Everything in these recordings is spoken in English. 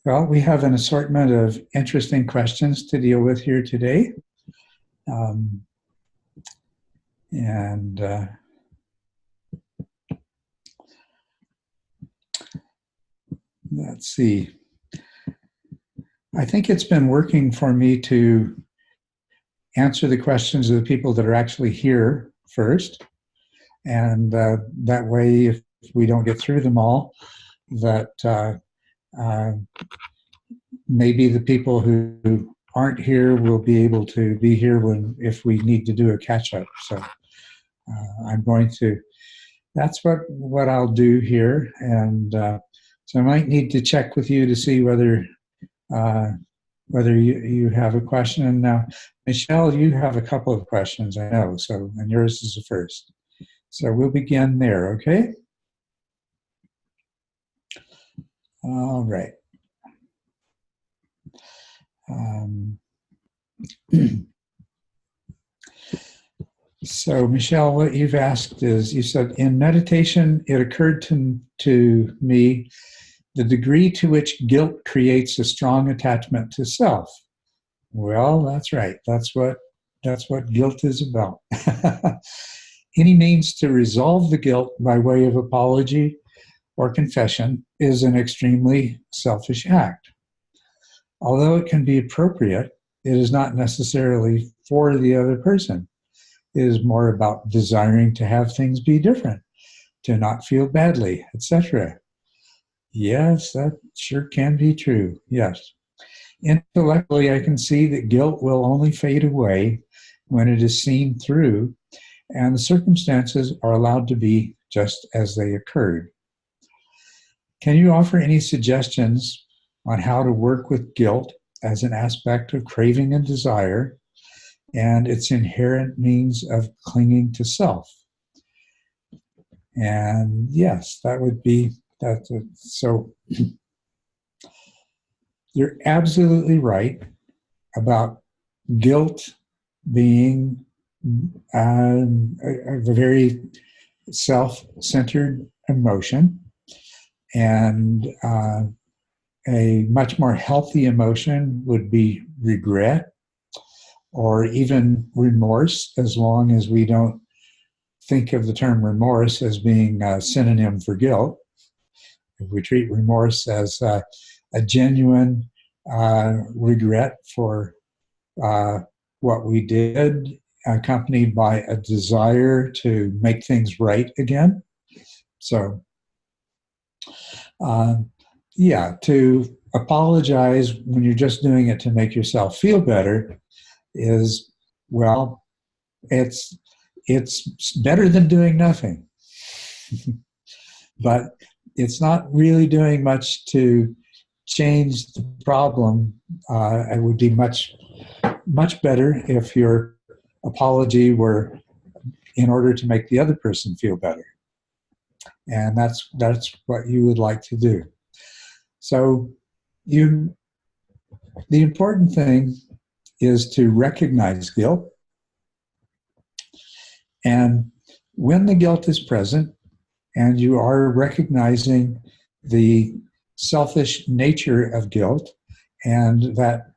Well, we have an assortment of interesting questions to deal with here today. Um, and let's see. I think it's been working for me to answer the questions of the people that are actually here first. And that way, if we don't get through them all, that maybe the people who aren't here will be able to be here if we need to do a catch-up. So I'm going to, that's what I'll do here. And so I might need to check with you to see whether you have a question. And now, Michelle, you have a couple of questions, I know, so, and yours is the first. So we'll begin there, okay? All right. So, Michelle, what you've asked is, you said, in meditation, it occurred to me the degree to which guilt creates a strong attachment to self. Well, that's right. That's what guilt is about. Any means to resolve the guilt by way of apology or confession is an extremely selfish act. Although it can be appropriate, it is not necessarily for the other person. It is more about desiring to have things be different, to not feel badly, etc. Yes, that sure can be true. Yes. Intellectually, I can see that guilt will only fade away when it is seen through and the circumstances are allowed to be just as they occurred. Can you offer any suggestions on how to work with guilt as an aspect of craving and desire and its inherent means of clinging to self? And yes, that would be that. So you're absolutely right about guilt being a very self-centered emotion, and a much more healthy emotion would be regret or even remorse, as long as we don't think of the term remorse as being a synonym for guilt. If we treat remorse as a genuine regret for what we did, accompanied by a desire to make things right again. So, to apologize when you're just doing it to make yourself feel better is, well, it's better than doing nothing. But it's not really doing much to change the problem. It would be much better if your apology were in order to make the other person feel better. And that's what you would like to do. So the important thing is to recognize guilt. And when the guilt is present and you are recognizing the selfish nature of guilt, and that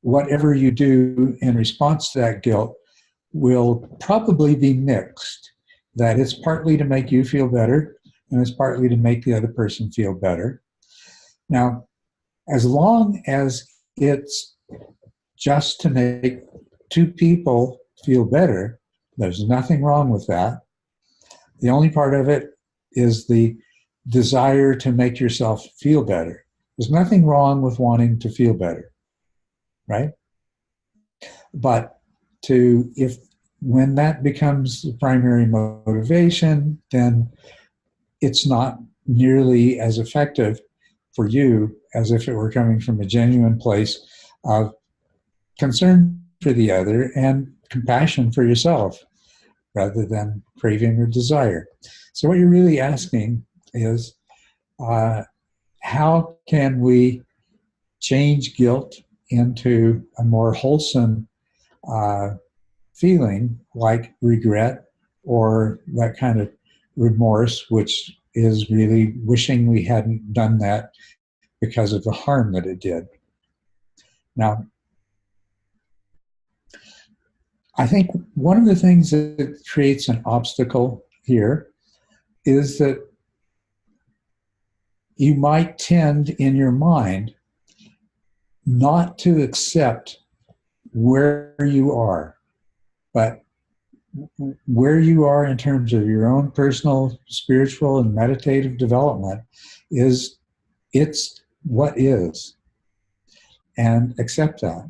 whatever you do in response to that guilt will probably be mixed. That it's partly to make you feel better, and it's partly to make the other person feel better. Now, as long as it's just to make two people feel better, there's nothing wrong with that. The only part of it is the desire to make yourself feel better. There's nothing wrong with wanting to feel better, right? But when that becomes the primary motivation, then it's not nearly as effective for you as if it were coming from a genuine place of concern for the other and compassion for yourself, rather than craving or desire. So what you're really asking is, how can we change guilt into a more wholesome feeling like regret or that kind of remorse, which is really wishing we hadn't done that because of the harm that it did. Now, I think one of the things that creates an obstacle here is that you might tend in your mind not to accept where you are, but where you are in terms of your own personal, spiritual, and meditative development it's what is. And accept that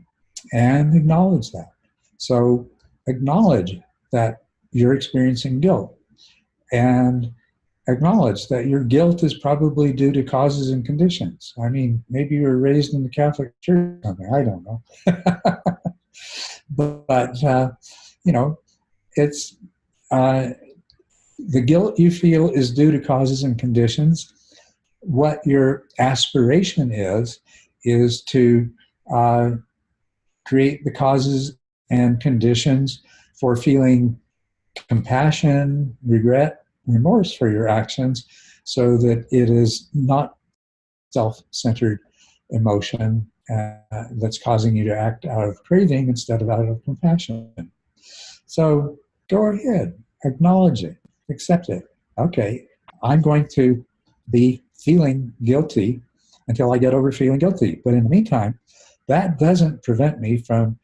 and acknowledge that. So acknowledge that you're experiencing guilt, and acknowledge that your guilt is probably due to causes and conditions. I mean, maybe you were raised in the Catholic Church or something, I don't know. but it's the guilt you feel is due to causes and conditions. What your aspiration is to create the causes and conditions for feeling compassion, regret, remorse for your actions, so that it is not self-centered emotion that's causing you to act out of craving instead of out of compassion. So go ahead, acknowledge it, accept it. Okay, I'm going to be feeling guilty until I get over feeling guilty. But in the meantime, that doesn't prevent me from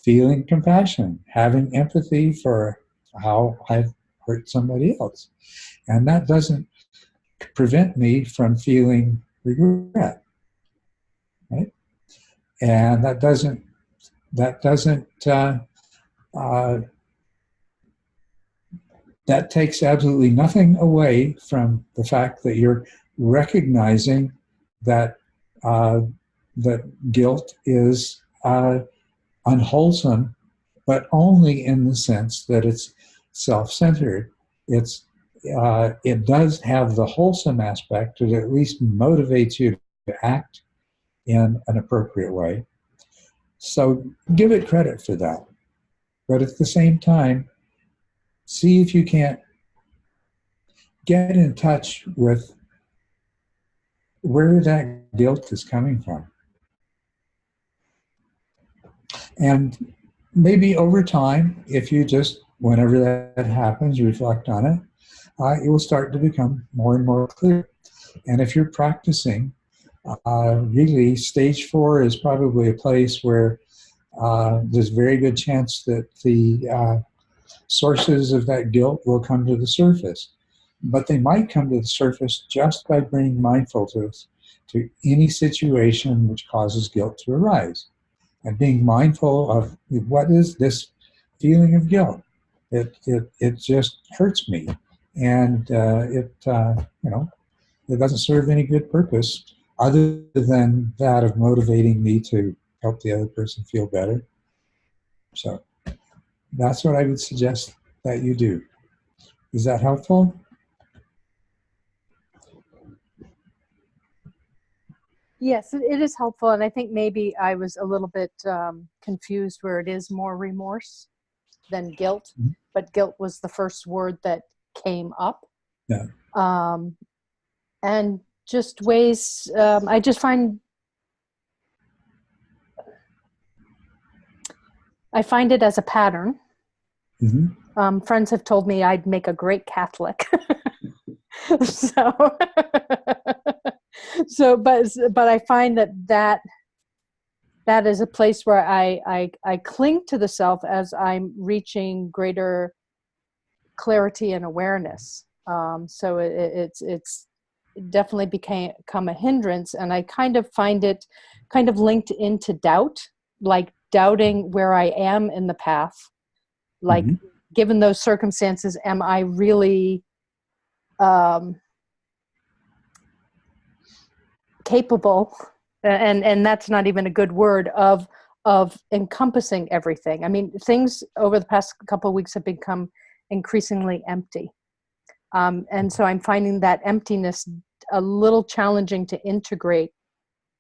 feeling compassion, having empathy for how I've hurt somebody else. And that doesn't prevent me from feeling regret, right? And that takes absolutely nothing away from the fact that you're recognizing that that guilt is unwholesome, but only in the sense that it's self-centered. It does have the wholesome aspect. It at least motivates you to act in an appropriate way. So give it credit for that. But at the same time, see if you can't get in touch with where that guilt is coming from. And maybe over time, if you just, whenever that happens, reflect on it, it will start to become more and more clear. And if you're practicing, really stage 4 is probably a place where there's a very good chance that the sources of that guilt will come to the surface. But they might come to the surface just by bringing mindfulness to any situation which causes guilt to arise. And being mindful of what is this feeling of guilt. It just hurts me. And it doesn't serve any good purpose other than that of motivating me to help the other person feel better. So that's what I would suggest that you do. Is that helpful? Yes, it is helpful. And I think maybe I was a little bit confused where it is more remorse than guilt. Mm-hmm. But guilt was the first word that came up. Yeah. And just ways, I just find it as a pattern. Mm-hmm. Friends have told me I'd make a great Catholic. But I find that is a place where I cling to the self as I'm reaching greater clarity and awareness. So it's definitely become a hindrance, and I kind of find it kind of linked into doubt, like doubting where I am in the path. Like, mm-hmm. Given those circumstances, am I really capable, and that's not even a good word, of encompassing everything. I mean, things over the past couple of weeks have become increasingly empty. And so I'm finding that emptiness a little challenging to integrate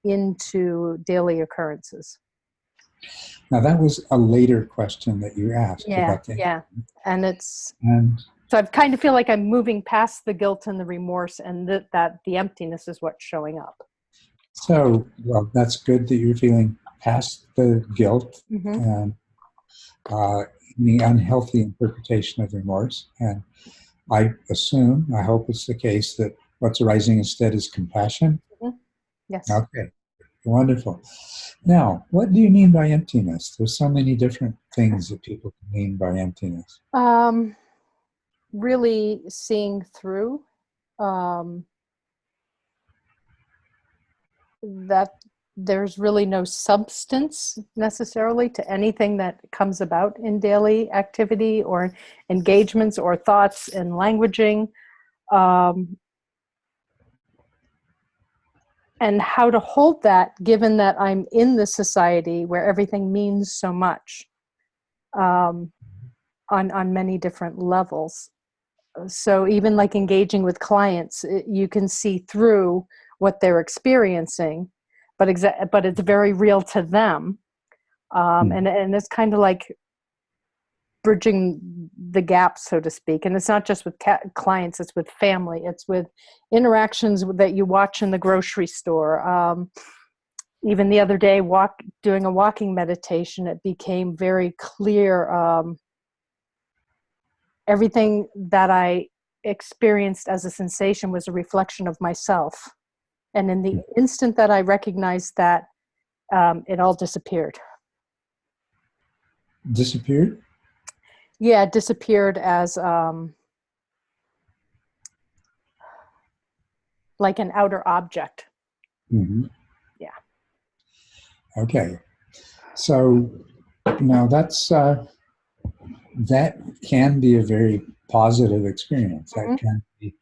into daily occurrences. Now that was a later question that you asked. Yeah, about the, yeah. And So I kind of feel like I'm moving past the guilt and the remorse, and that the emptiness is what's showing up. So, well, that's good that you're feeling past the guilt and the unhealthy interpretation of remorse. And I assume, I hope it's the case, that what's arising instead is compassion. Yes. Okay, wonderful. Now, what do you mean by emptiness? There's so many different things that people can mean by emptiness. Really seeing through that there's really no substance necessarily to anything that comes about in daily activity or engagements or thoughts and languaging, and how to hold that given that I'm in this society where everything means so much on many different levels. So even like engaging with clients, you can see through what they're experiencing, but it's very real to them. And it's kind of like bridging the gap, so to speak. And it's not just with clients, it's with family, it's with interactions that you watch in the grocery store. Even the other day, doing a walking meditation, it became very clear. Everything that I experienced as a sensation was a reflection of myself. And in the instant that I recognized that, it all disappeared. Disappeared? Yeah, it disappeared as like an outer object. Mm-hmm. Yeah. Okay. So now that can be a very positive experience. That can be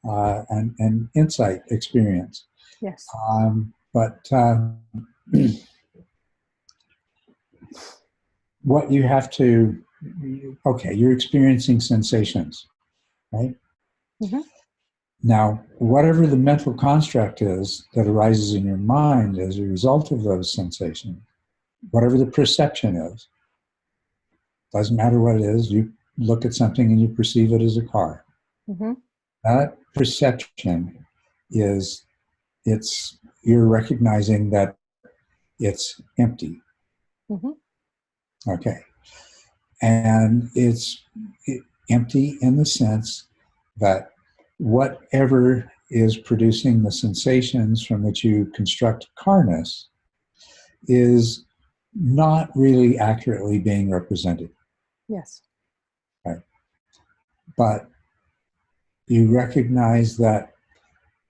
an insight experience. Yes. But what you have to, you're experiencing sensations, right? Now, whatever the mental construct is that arises in your mind as a result of those sensations, whatever the perception is, doesn't matter what it is, you look at something and you perceive it as a car. That perception you're recognizing that it's empty. Okay. And it's empty in the sense that whatever is producing the sensations from which you construct carness is not really accurately being represented. Yes. Right. But you recognize that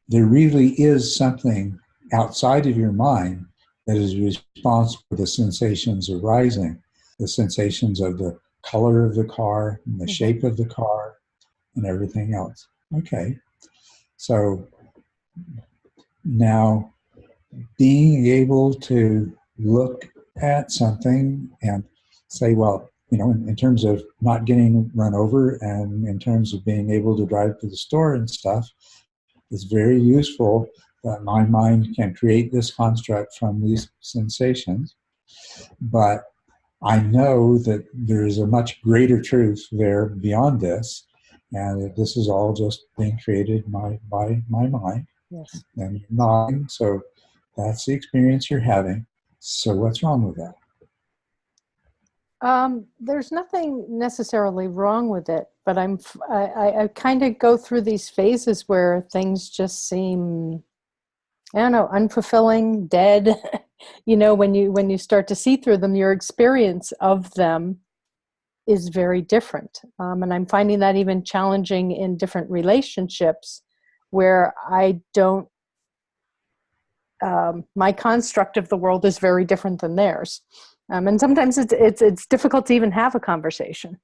there really is something outside of your mind that is responsible for the sensations arising, the sensations of the color of the car and the shape of the car and everything else. Okay. So now being able to look at something and say, well, in terms of not getting run over and in terms of being able to drive to the store and stuff, it's very useful that my mind can create this construct from these sensations. But I know that there is a much greater truth there beyond this, and that this is all just being created by my mind. Yes. And you're nodding, so that's the experience you're having. So what's wrong with that? There's nothing necessarily wrong with it, but I kind of go through these phases where things just seem, I don't know, unfulfilling, dead. When you start to see through them, your experience of them is very different. And I'm finding that even challenging in different relationships where I don't, my construct of the world is very different than theirs. And sometimes it's difficult to even have a conversation.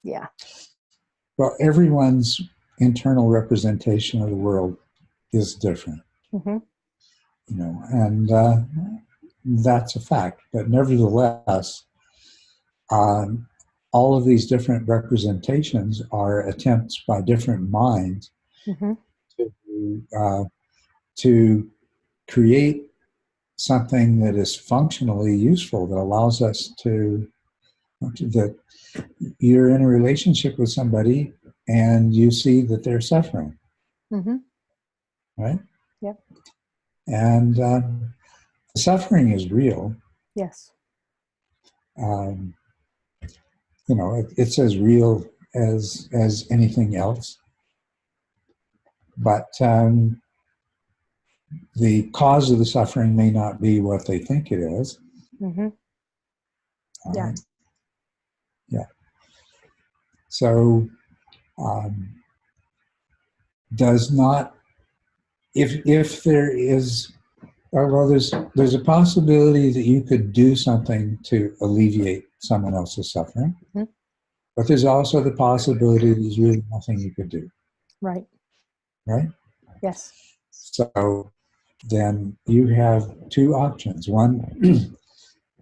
Yeah. Well, everyone's internal representation of the world is different. And that's a fact. But nevertheless, all of these different representations are attempts by different minds to create something that is functionally useful, that allows us to That you're in a relationship with somebody and you see that they're suffering, Mm-hmm. right? Yep. And suffering is real. Yes. It's as real as anything else. But the cause of the suffering may not be what they think it is. Mm-hmm. Yeah. Right? Yeah. So, does not, if there is, well, there's a possibility that you could do something to alleviate someone else's suffering, Mm-hmm. but there's also the possibility that there's really nothing you could do. Right. Right? Yes. So then you have two options. One,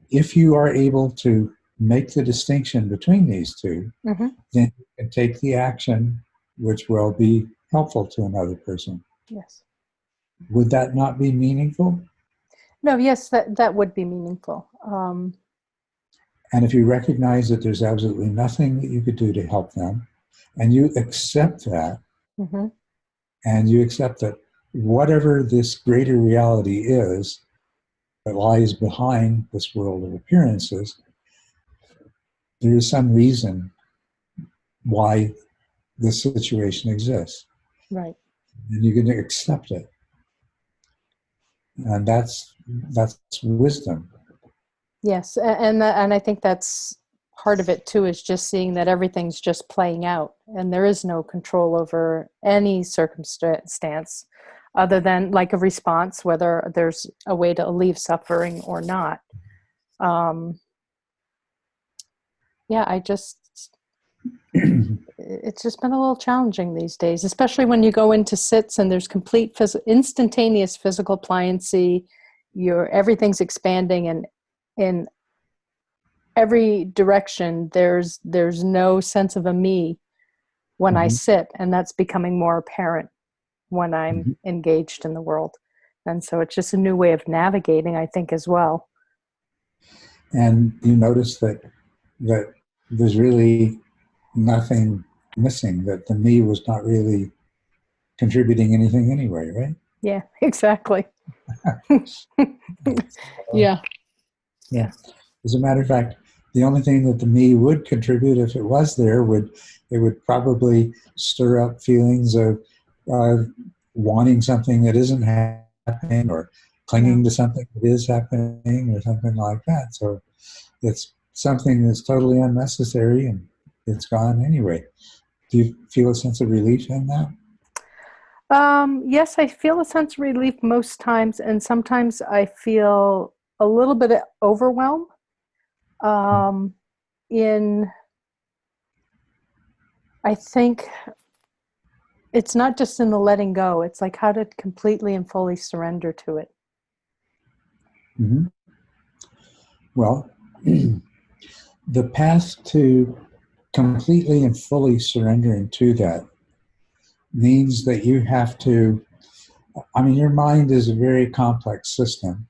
if you are able to make the distinction between these two, Mm-hmm. then you can take the action which will be helpful to another person. Yes. Would that not be meaningful? No, yes, that would be meaningful. And if you recognize that there's absolutely nothing that you could do to help them, and you accept that, Mm-hmm. and you accept that whatever this greater reality is that lies behind this world of appearances, there is some reason why this situation exists. Right. And you can accept it. And that's wisdom. Yes, and I think that's part of it too, is just seeing that everything's just playing out, and there is no control over any circumstance other than like a response, whether there's a way to alleviate suffering or not. It's just been a little challenging these days, especially when you go into sits and there's complete instantaneous physical pliancy. Everything's expanding, and in every direction there's no sense of a me when I sit, and that's becoming more apparent when I'm engaged in the world. And so it's just a new way of navigating, I think, as well. And you notice that there's really nothing missing, that the me was not really contributing anything anyway, right? Yeah, exactly. Yeah. As a matter of fact, the only thing that the me would contribute, if it was there, would probably stir up feelings of wanting something that isn't happening, or clinging to something that is happening, or something like that. So it's something that's totally unnecessary, and it's gone anyway. Do you feel a sense of relief in that? Yes, I feel a sense of relief most times, and sometimes I feel a little bit of overwhelm. I think it's not just in the letting go, it's like how to completely and fully surrender to it. Mm-hmm. Well, the path to completely and fully surrendering to that means that you have to, your mind is a very complex system,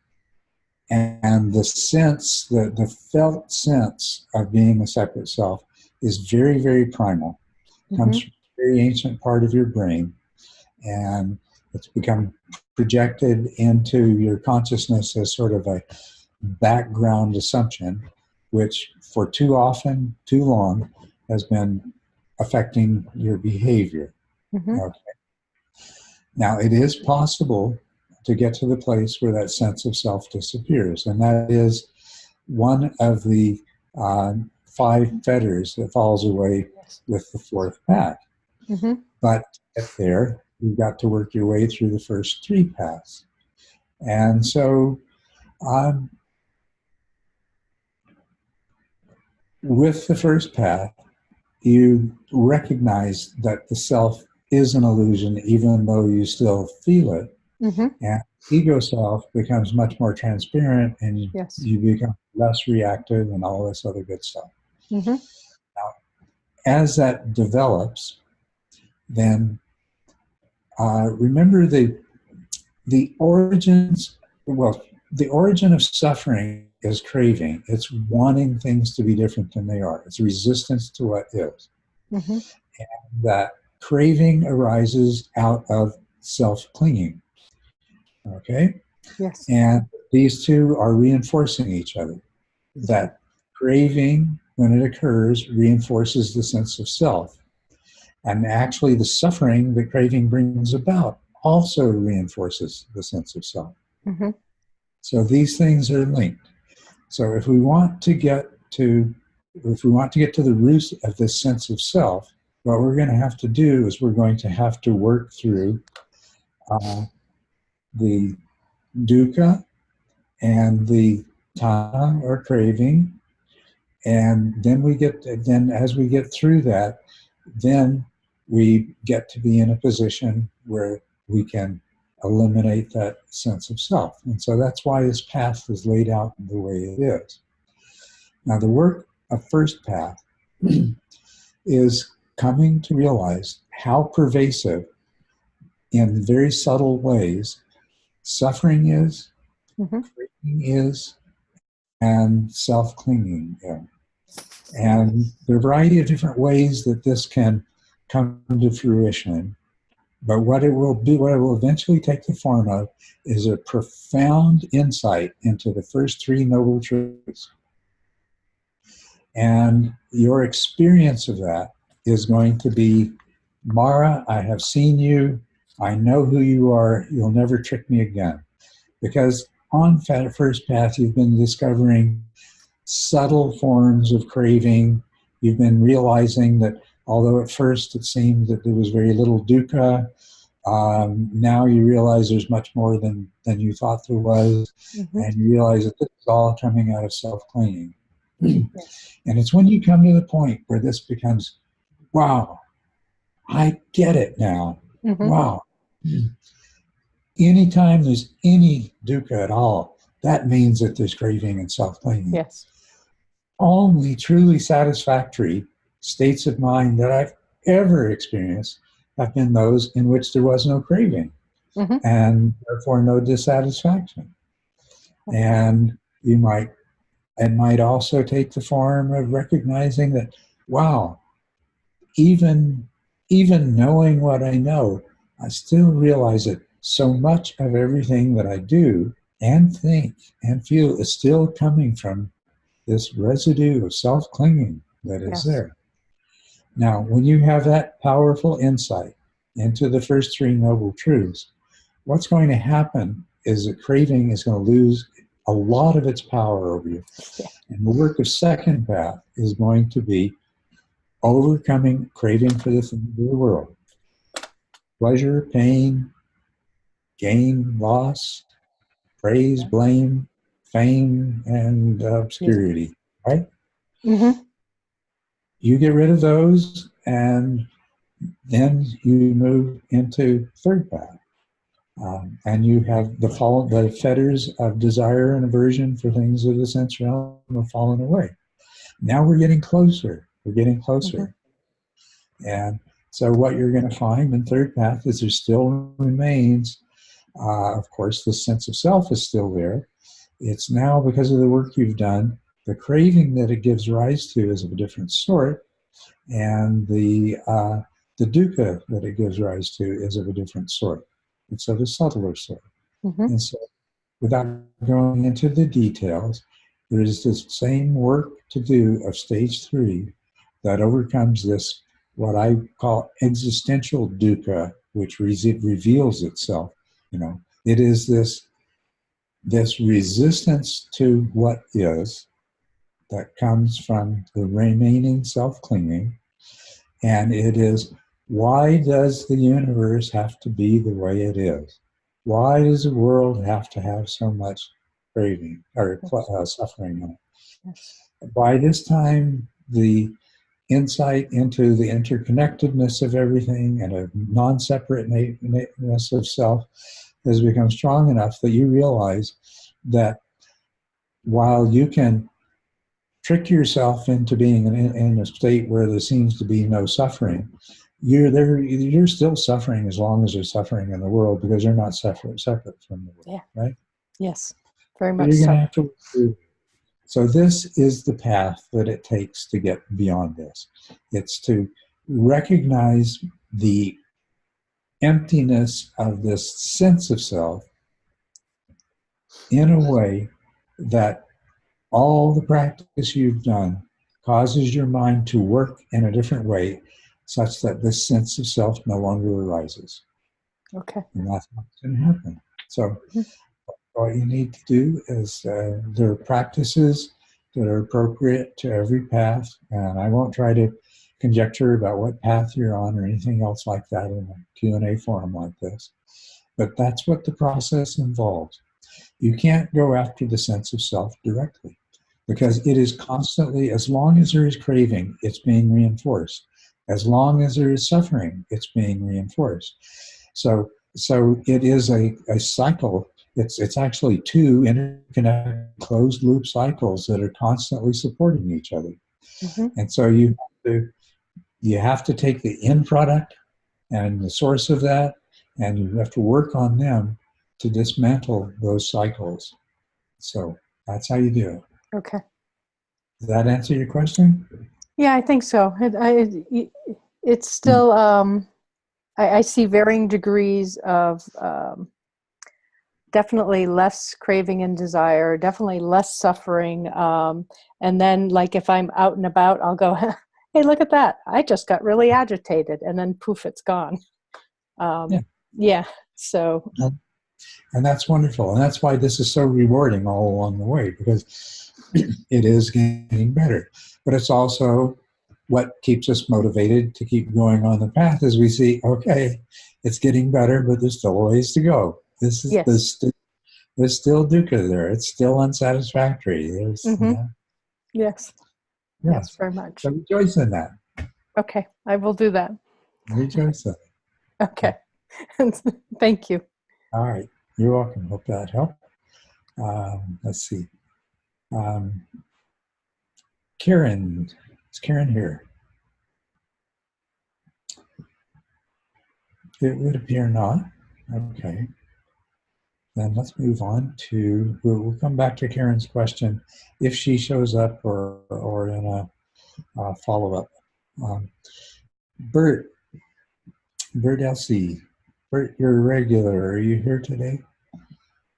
and the felt sense of being a separate self is very, very primal. It comes from a very ancient part of your brain, and it's become projected into your consciousness as sort of a background assumption, which for too long, has been affecting your behavior. Okay. Now, it is possible to get to the place where that sense of self disappears, and that is one of the 5 fetters that falls away with the 4th path. But to get there, you've got to work your way through the first 3 paths. And so with the first path, you recognize that the self is an illusion, even though you still feel it. And ego self becomes much more transparent, and you become less reactive and all this other good stuff. Now, as that develops, then remember the origins. Well, the origin of suffering is craving. It's wanting things to be different than they are. It's resistance to what is. Mm-hmm. And that craving arises out of self-clinging. Okay? Yes. And these two are reinforcing each other. That craving, when it occurs, reinforces the sense of self. And actually, the suffering that craving brings about also reinforces the sense of self. Mm-hmm. So these things are linked. So if we want to get to the roots of this sense of self, what we're going to have to do is we're going to have to work through the dukkha and the tanha or craving, and then as we get through that, then we get to be in a position where we can eliminate that sense of self. And so that's why this path is laid out the way it is. Now, the work of first path is coming to realize how pervasive, in very subtle ways, suffering is, Mm-hmm. craving is, and self-clinging is. And there are a variety of different ways that this can come to fruition. But what it will eventually take the form of is a profound insight into the first three noble truths. And your experience of that is going to be, Mara, I have seen you. I know who you are. You'll never trick me again. Because on first path, you've been discovering subtle forms of craving. You've been realizing that although at first it seemed that there was very little dukkha, now you realize there's much more than you thought there was. Mm-hmm. And you realize that this is all coming out of self-clinging. And it's when you come to the point where this becomes, wow, I get it now. Mm-hmm. Wow. Anytime there's any dukkha at all, that means that there's craving and self-clinging. Yes. Only truly satisfactory states of mind that I've ever experienced have been those in which there was no craving, mm-hmm. and therefore no dissatisfaction. And it might also take the form of recognizing that, wow, even knowing what I know, I still realize that so much of everything that I do and think and feel is still coming from this residue of self-clinging that is there. Now, when you have that powerful insight into the first three noble truths, what's going to happen is that craving is going to lose a lot of its power over you. Yeah. And the work of second path is going to be overcoming craving for the things of the world. Pleasure, pain, gain, loss, praise, blame, fame, and obscurity, right? Mm-hmm. You get rid of those, and then you move into third path. And you have the fetters of desire and aversion for things of the sense realm have fallen away. Now we're getting closer. We're getting closer. Mm-hmm. And so what you're going to find in third path is there still remains, of course, the sense of self is still there. It's now, because of the work you've done, the craving that it gives rise to is of a different sort, and the dukkha that it gives rise to is of a different sort. It's of a subtler sort. Mm-hmm. And so, without going into the details, there is this same work to do of stage 3 that overcomes this, what I call existential dukkha, which reveals itself. It is this resistance to what is that comes from the remaining self-clinging, and it is, why does the universe have to be the way it is? Why does the world have to have so much craving or suffering in it? Yes. By this time, the insight into the interconnectedness of everything and a non-separateness of self has become strong enough that you realize that while you can trick yourself into being in a state where there seems to be no suffering, you're still suffering as long as there's suffering in the world, because you're not separate from the world, right? Yes. Very So much you're going to so. have to work through. So this is the path that it takes to get beyond this. It's to recognize the emptiness of this sense of self in a way that all the practice you've done causes your mind to work in a different way such that this sense of self no longer arises. Okay. And that's what's going to happen. So all you need to do is there are practices that are appropriate to every path, and I won't try to conjecture about what path you're on or anything else like that in a Q&A forum like this. But that's what the process involves. You can't go after the sense of self directly because it is constantly, as long as there is craving, it's being reinforced. As long as there is suffering, it's being reinforced. So it is a cycle. It's actually two interconnected closed loop cycles that are constantly supporting each other. And so you have to take the end product and the source of that, and you have to work on them to dismantle those cycles. So that's how you do it. Okay. Does that answer your question? Yeah, I think so. It's still, I see varying degrees of definitely less craving and desire, definitely less suffering. And then, like, if I'm out and about, I'll go, hey, look at that. I just got really agitated. And then poof, it's gone. Yeah. So. And that's wonderful. And that's why this is so rewarding all along the way, because it is getting better. But it's also what keeps us motivated to keep going on the path as we see, okay, it's getting better, but there's still a ways to go. There's still dukkha there. It's still unsatisfactory. Yes. Yes, very much. So rejoice in that. Okay, I will do that. Rejoice in it. Okay. Thank you. All right. You're welcome. Hope that helped. Let's see. Karen. Is Karen here? It would appear not. Okay. Then let's move on to, we'll come back to Karen's question if she shows up or in a follow-up. Bert Elsie. Bert, you're a regular. Are you here today?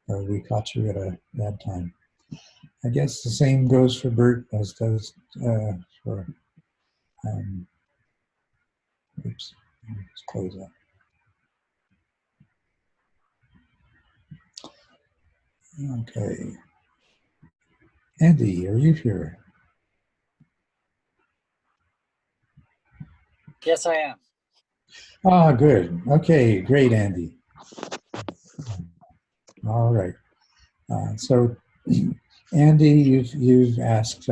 Or we caught you at a bad time? I guess the same goes for Bert as does for, oops, let's close that. Okay. Andy, are you here? Yes, I am. Ah, good. Okay, great, Andy. All right. So, Andy, you've asked.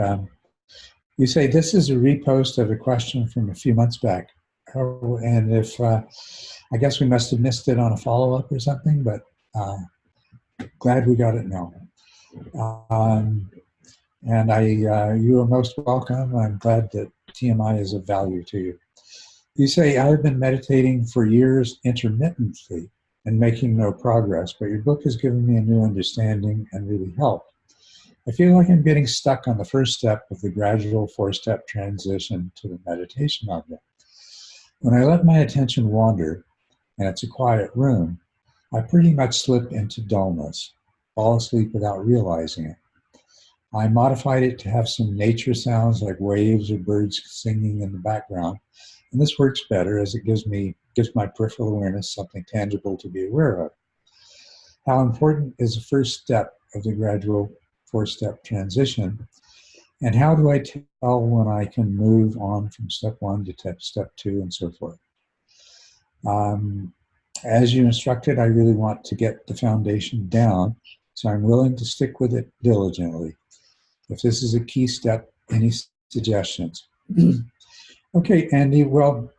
You say this is a repost of a question from a few months back, and if I guess we must have missed it on a follow-up or something, but glad we got it now. And you are most welcome. I'm glad that TMI is of value to you. You say, I've been meditating for years intermittently and making no progress, but your book has given me a new understanding and really helped. I feel like I'm getting stuck on the first step of the gradual 4-step transition to the meditation object. When I let my attention wander, and it's a quiet room, I pretty much slip into dullness, fall asleep without realizing it. I modified it to have some nature sounds like waves or birds singing in the background, and this works better as it gives my peripheral awareness something tangible to be aware of. How important is the first step of the gradual 4-step transition, and how do I tell when I can move on from step 1 to step 2 and so forth? As you instructed, I really want to get the foundation down, so I'm willing to stick with it diligently. If this is a key step, any suggestions? Okay, Andy, well,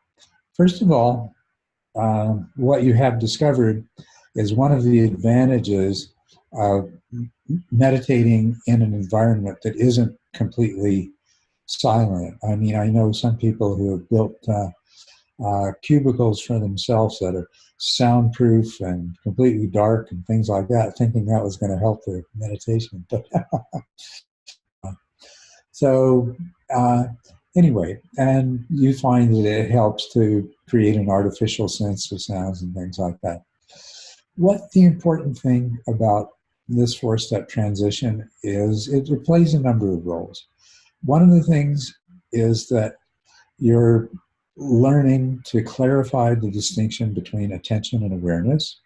first of all, what you have discovered is one of the advantages of meditating in an environment that isn't completely silent. I mean, I know some people who have built cubicles for themselves that are soundproof and completely dark and things like that, thinking that was going to help their meditation. But so anyway, and you find that it helps to create an artificial sense of sounds and things like that. What the important thing about this four-step transition is it plays a number of roles. One of the things is that you're learning to clarify the distinction between attention and awareness.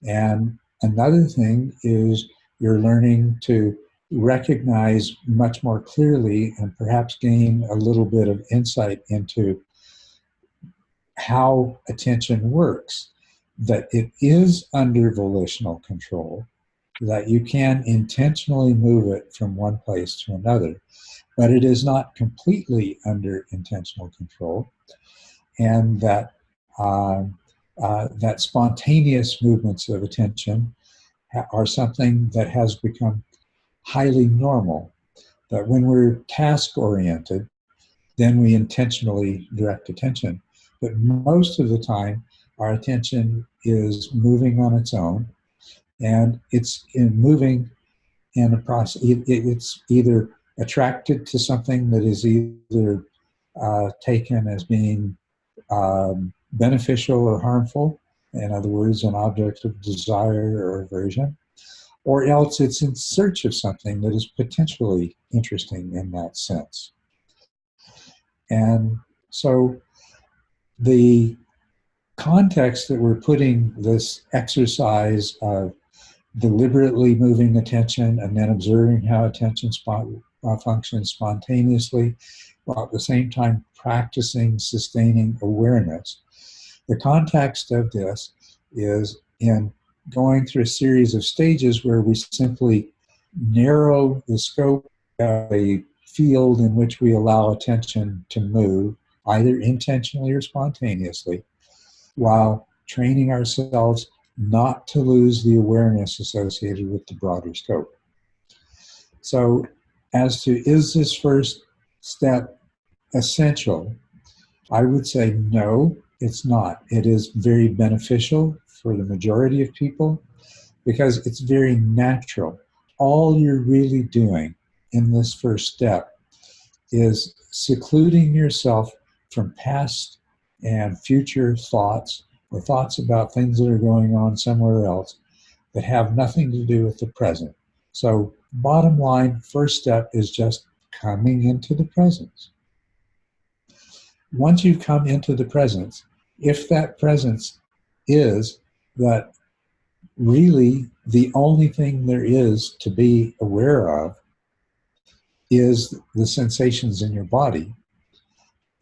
And another thing is you're learning to recognize much more clearly and perhaps gain a little bit of insight into how attention works, that it is under volitional control, that you can intentionally move it from one place to another, but it is not completely under intentional control, and that that spontaneous movements of attention are something that has become highly normal. That when we're task-oriented, then we intentionally direct attention. But most of the time, our attention is moving on its own, and it's moving in a process. It's either attracted to something that is either taken as being beneficial or harmful, in other words, an object of desire or aversion, or else it's in search of something that is potentially interesting in that sense. And so the context that we're putting this exercise of deliberately moving attention and then observing how attention functions spontaneously, while at the same time practicing sustaining awareness. The context of this is in going through a series of stages where we simply narrow the scope of a field in which we allow attention to move, either intentionally or spontaneously, while training ourselves not to lose the awareness associated with the broader scope. So as to, is this first step essential? I would say no, it's not. It is very beneficial for the majority of people because it's very natural. All you're really doing in this first step is secluding yourself from past and future thoughts or thoughts about things that are going on somewhere else that have nothing to do with the present. So bottom line, first step is just coming into the presence. Once you come into the presence, if that presence is that really the only thing there is to be aware of is the sensations in your body,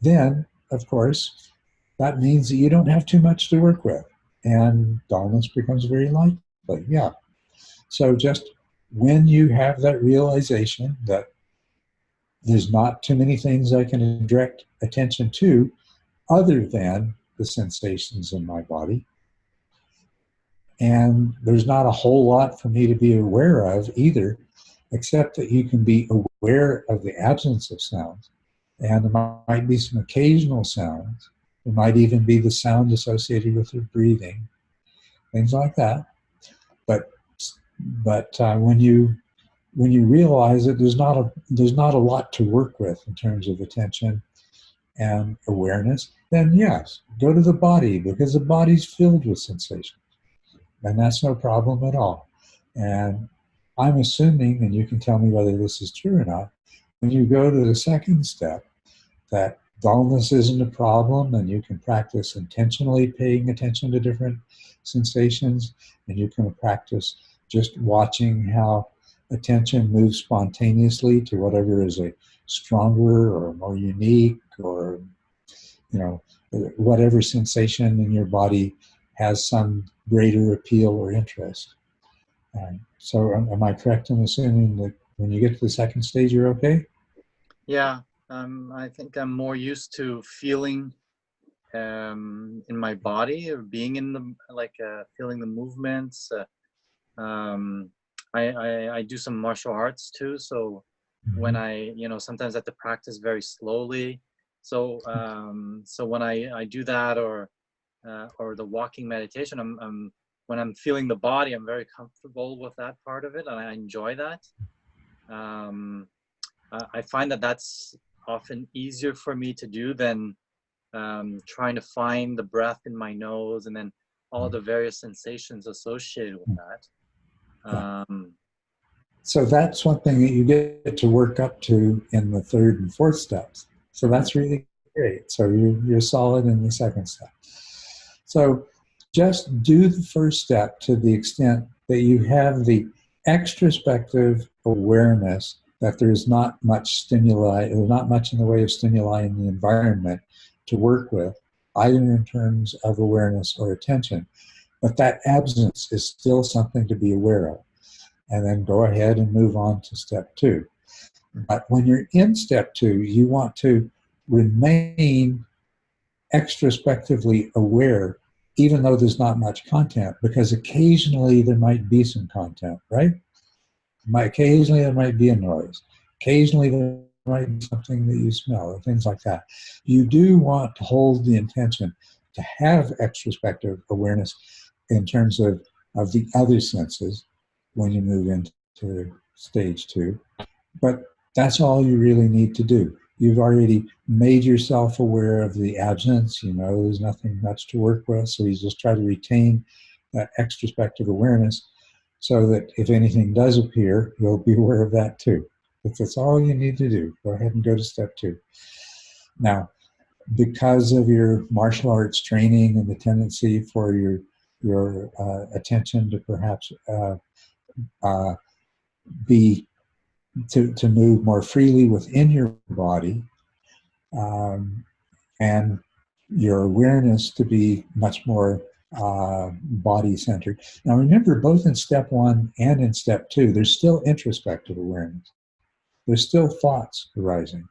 then, of course, that means that you don't have too much to work with, and dullness becomes very likely. Yeah. So just when you have that realization that there's not too many things I can direct attention to other than the sensations in my body, and there's not a whole lot for me to be aware of either, except that you can be aware of the absence of sounds. And there might be some occasional sounds. There might even be the sound associated with your breathing, things like that. But when you realize that there's not a lot to work with in terms of attention and awareness, then yes, go to the body, because the body's filled with sensation. And that's no problem at all. And I'm assuming, and you can tell me whether this is true or not, when you go to the second step, that dullness isn't a problem, and you can practice intentionally paying attention to different sensations, and you can practice just watching how attention moves spontaneously to whatever is a stronger or more unique or, whatever sensation in your body has some greater appeal or interest. So am I correct in assuming that when you get to the second stage, you're okay? Yeah, I think I'm more used to feeling in my body, or being in the, feeling the movements. I do some martial arts too, so when I, sometimes I have to practice very slowly, So so when I do that, or the walking meditation, when I'm feeling the body, I'm very comfortable with that part of it, and I enjoy that. I find that that's often easier for me to do than trying to find the breath in my nose and then all the various sensations associated with that. So that's one thing that you get to work up to in the third and fourth steps. So that's really great. So you're solid in the second step. So just do the first step to the extent that you have the extrospective awareness that there's not much stimuli, there's not much in the way of stimuli in the environment to work with, either in terms of awareness or attention. But that absence is still something to be aware of. And then go ahead and move on to step 2. But when you're in step 2, you want to remain extrospectively aware, even though there's not much content, because occasionally there might be some content, right? Occasionally there might be a noise. Occasionally there might be something that you smell, or things like that. You do want to hold the intention to have extrospective awareness in terms of the other senses when you move into stage 2. But that's all you really need to do. You've already made yourself aware of the absence. You know there's nothing much to work with, so you just try to retain that extrospective awareness so that if anything does appear, you'll be aware of that too. But that's all you need to do. Go ahead and go to step 2. Now, because of your martial arts training and the tendency for your attention to perhaps to move more freely within your body, and your awareness to be much more body-centered. Now remember, both in step 1 and in step 2, there's still introspective awareness. There's still thoughts arising.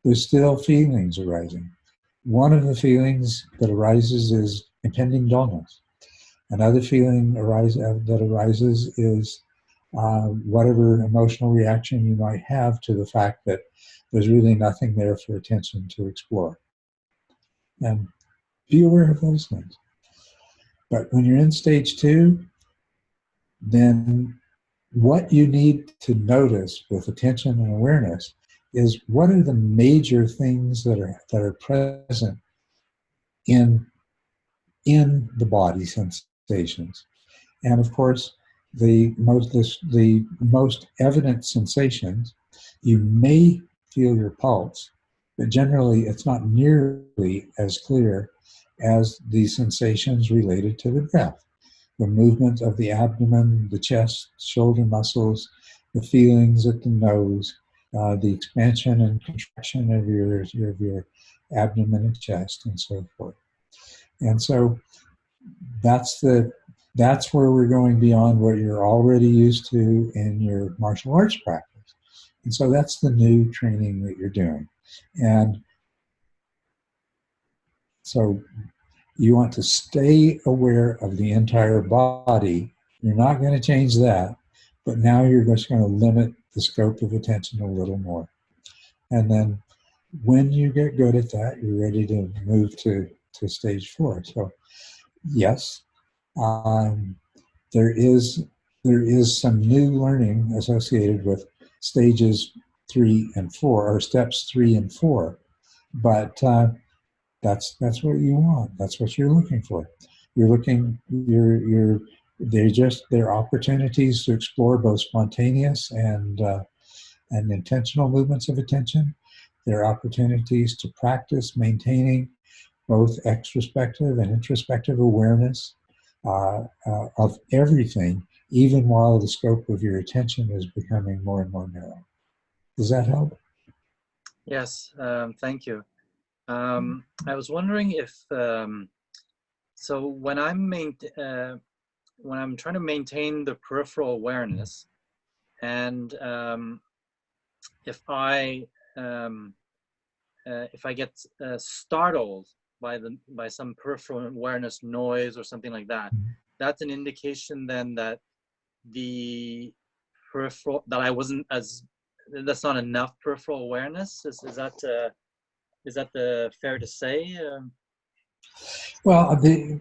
There's still feelings arising. One of the feelings that arises is impending dullness. Another feeling that arises is whatever emotional reaction you might have to the fact that there's really nothing there for attention to explore. And be aware of those things. But when you're in stage 2, then what you need to notice with attention and awareness is what are the major things that are present in the body sensations. And of course, the most evident sensations, you may feel your pulse, but generally it's not nearly as clear as the sensations related to the breath. The movement of the abdomen, the chest, shoulder muscles, the feelings at the nose, the expansion and contraction of your abdomen and chest, and so forth. And so that's where we're going beyond what you're already used to in your martial arts practice. And so that's the new training that you're doing. And so you want to stay aware of the entire body. You're not going to change that, but now you're just going to limit the scope of attention a little more. And then when you get good at that, you're ready to move to stage 4. So yes, there is some new learning associated with stages 3 and 4, or steps 3 and 4, but that's what you want. That's what you're looking for. They're opportunities to explore both spontaneous and intentional movements of attention. They're opportunities to practice maintaining both extrospective and introspective awareness of everything, even while the scope of your attention is becoming more and more narrow. Does that help? Yes, thank you. I was wondering if so when I'm trying to maintain the peripheral awareness, and if I get startled by some peripheral awareness noise or something like that, that's an indication then that the peripheral, that I wasn't as, that's not enough peripheral awareness. Is that Is that fair to say? Well, the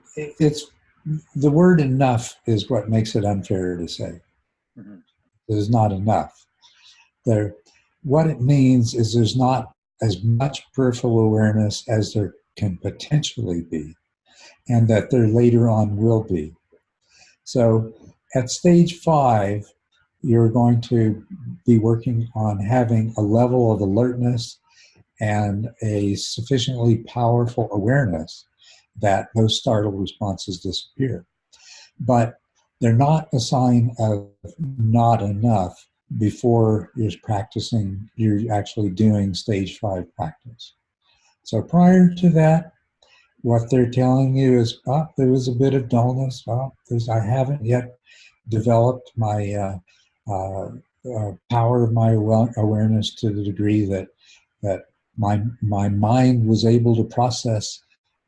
word enough is what makes it unfair to say. Mm-hmm. There's not enough. What it means is there's not as much peripheral awareness as there can potentially be, and that there later on will be. So at stage 5, you're going to be working on having a level of alertness and a sufficiently powerful awareness that those startle responses disappear. But they're not a sign of not enough before you're actually doing stage 5 practice. So prior to that, what they're telling you is, there was a bit of dullness. I haven't yet developed my power of my awareness to the degree that my mind was able to process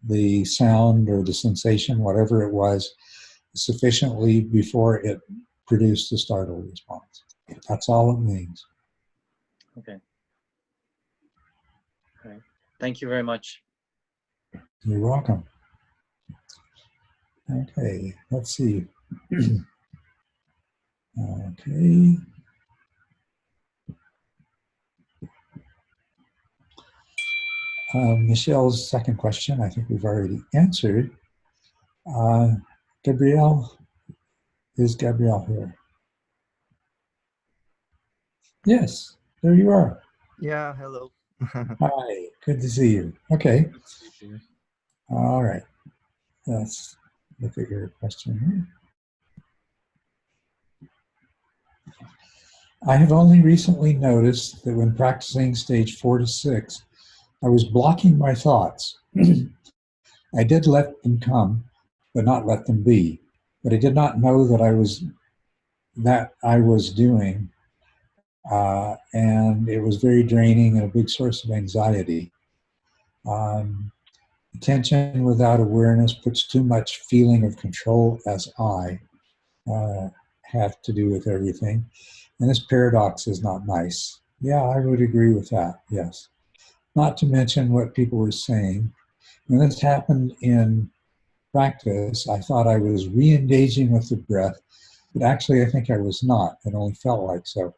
the sound or the sensation, whatever it was, sufficiently before it produced the startle response. That's all it means. Okay. All right. Thank you very much. You're welcome. Okay, let's see. Okay. Michelle's second question, I think we've already answered. Gabrielle, is Gabrielle here? Yes, there you are. Yeah, hello. Hi, good to see you. Okay. All right. Let's look at your question here. I have only recently noticed that when practicing stage 4 to 6, I was blocking my thoughts. I did let them come, but not let them be. But I did not know that I was doing, and it was very draining and a big source of anxiety. Attention without awareness puts too much feeling of control as I have to do with everything. And this paradox is not nice. Yeah, I would agree with that, yes. Not to mention what people were saying. When this happened in practice, I thought I was re-engaging with the breath, but actually I think I was not. It only felt like so.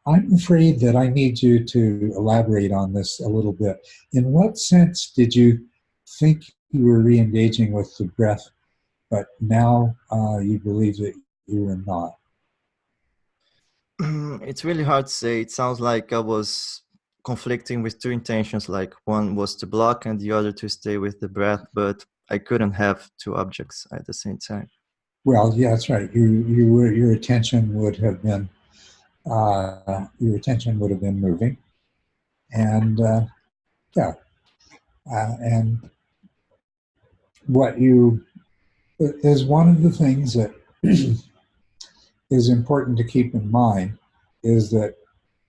I'm afraid that I need you to elaborate on this a little bit. In what sense did you think you were re-engaging with the breath, but now you believe that you were not? It's really hard to say. It sounds like I was conflicting with two intentions, like one was to block and the other to stay with the breath, but I couldn't have two objects at the same time. Well, yeah, that's right. Your attention would have been moving, and and what you is one of the things that is important to keep in mind is that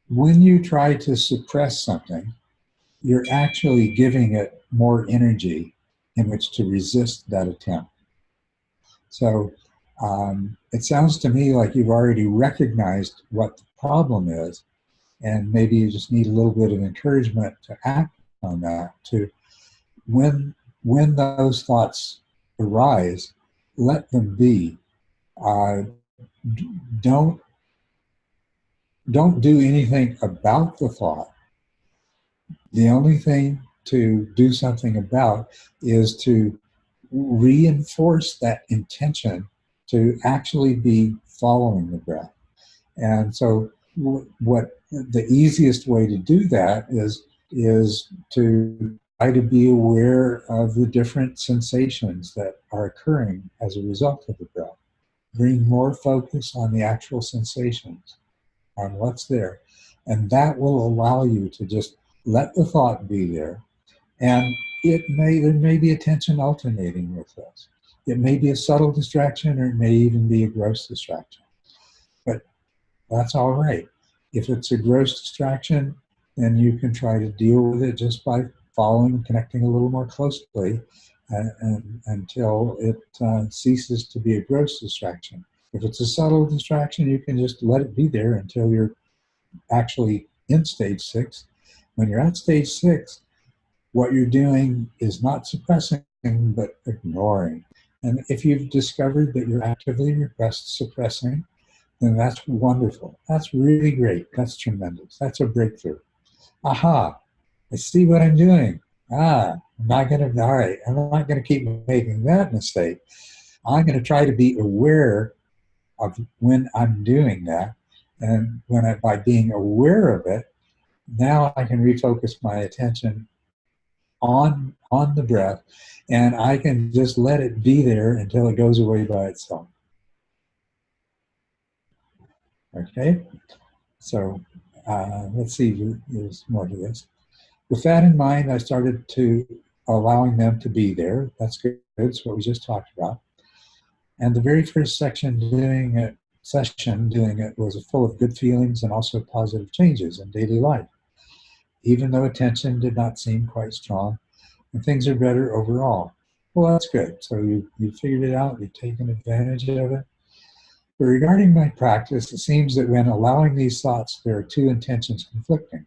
when you try to suppress something, you're actually giving it more energy in which to resist that attempt. So it sounds to me like you've already recognized what the problem is, and maybe you just need a little bit of encouragement to act on that. To when those thoughts arise, let them be. Don't do anything about the thought. The only thing to do something about is to reinforce that intention to actually be following the breath. And so what the easiest way to do that is to try to be aware of the different sensations that are occurring as a result of the breath. Bring more focus on the actual sensations, on what's there. And that will allow you to just let the thought be there. And there may be attention alternating with this. It may be a subtle distraction, or it may even be a gross distraction. But that's all right. If it's a gross distraction, then you can try to deal with it just by following, connecting a little more closely until it ceases to be a gross distraction. If it's a subtle distraction, you can just let it be there until you're actually in stage 6. When you're at stage 6, what you're doing is not suppressing, but ignoring. And if you've discovered that you're actively suppressing, then that's wonderful. That's really great. That's tremendous. That's a breakthrough. Aha, I see what I'm doing. I'm not going to, all right, I'm not going to keep making that mistake. I'm going to try to be aware of when I'm doing that. And by being aware of it, now I can refocus my attention on the breath, and I can just let it be there until it goes away by itself. Okay? So let's see, there's more to this. With that in mind, I started to allowing them to be there. That's good. That's what we just talked about. And the very first session doing it was full of good feelings and also positive changes in daily life. Even though attention did not seem quite strong, and things are better overall. Well, that's good. So you figured it out, you've taken advantage of it. But regarding my practice, it seems that when allowing these thoughts, there are two intentions conflicting.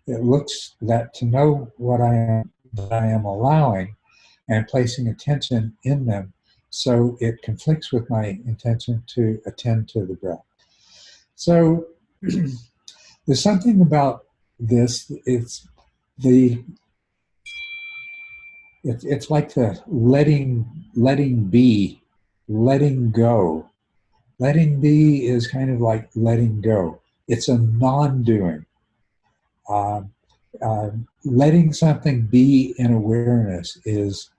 It looks that to know what I am allowing and placing attention in them, so it conflicts with my intention to attend to the breath. So there's something about this. It's like the letting be, letting go. Letting be is kind of like letting go. It's a non-doing. Letting something be in awareness is,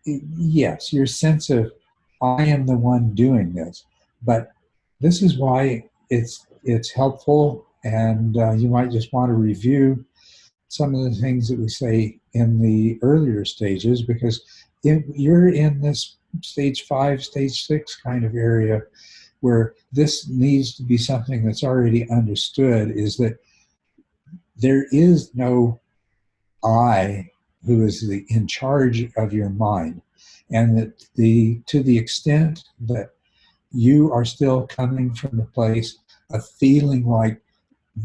yes, your sense of, I am the one doing this. But this is why it's helpful, and you might just want to review some of the things that we say in the earlier stages, because you're in this stage 5, stage 6 kind of area where this needs to be something that's already understood, is that there is no I who is in charge of your mind, and that to the extent that you are still coming from the place of feeling like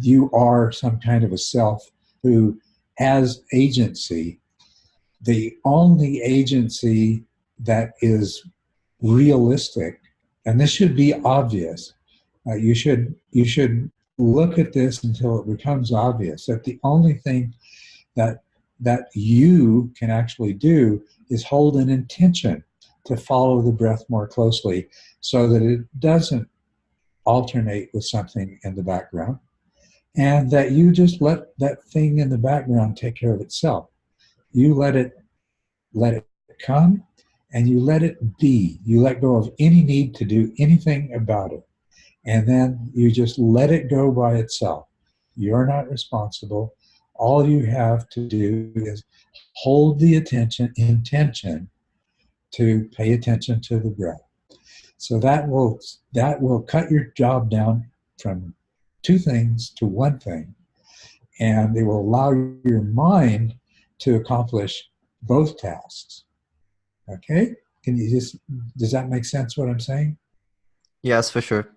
you are some kind of a self who has agency, the only agency that is realistic, and this should be obvious, you should look at this until it becomes obvious that the only thing that you can actually do is hold an intention to follow the breath more closely, so that it doesn't alternate with something in the background, and that you just let that thing in the background take care of itself. You let it come, and you let it be. You let go of any need to do anything about it. And then you just let it go by itself. You're not responsible. All you have to do is hold the intention to pay attention to the breath. So that will cut your job down from 2 things to 1 thing, and it will allow your mind to accomplish both tasks. Okay? Does that make sense what I'm saying? Yes, for sure.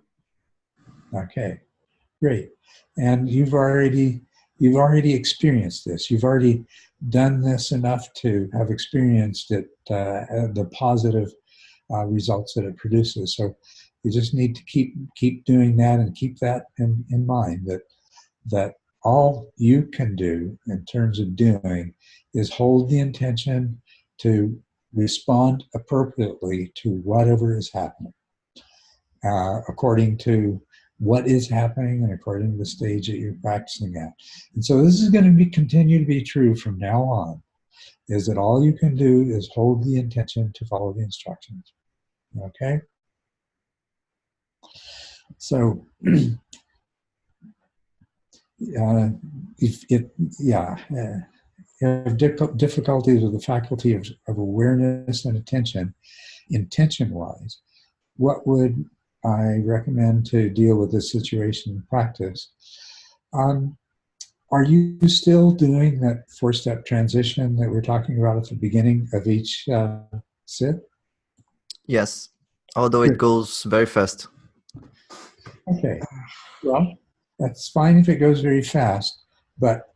Okay, great. And you've already experienced this. You've already done this enough to have experienced it, the positive results that it produces. So you just need to keep doing that, and keep that in mind, that all you can do in terms of doing is hold the intention to respond appropriately to whatever is happening, according to what is happening and according to the stage that you're practicing at. And so this is going to continue to be true from now on, is that all you can do is hold the intention to follow the instructions. Okay? So, if you have difficulties with the faculty of awareness and attention, intention-wise, what would I recommend to deal with this situation in practice? Are you still doing that 4-step transition that we're talking about at the beginning of each sit? Yes, although it goes very fast. Okay, well, that's fine if it goes very fast, but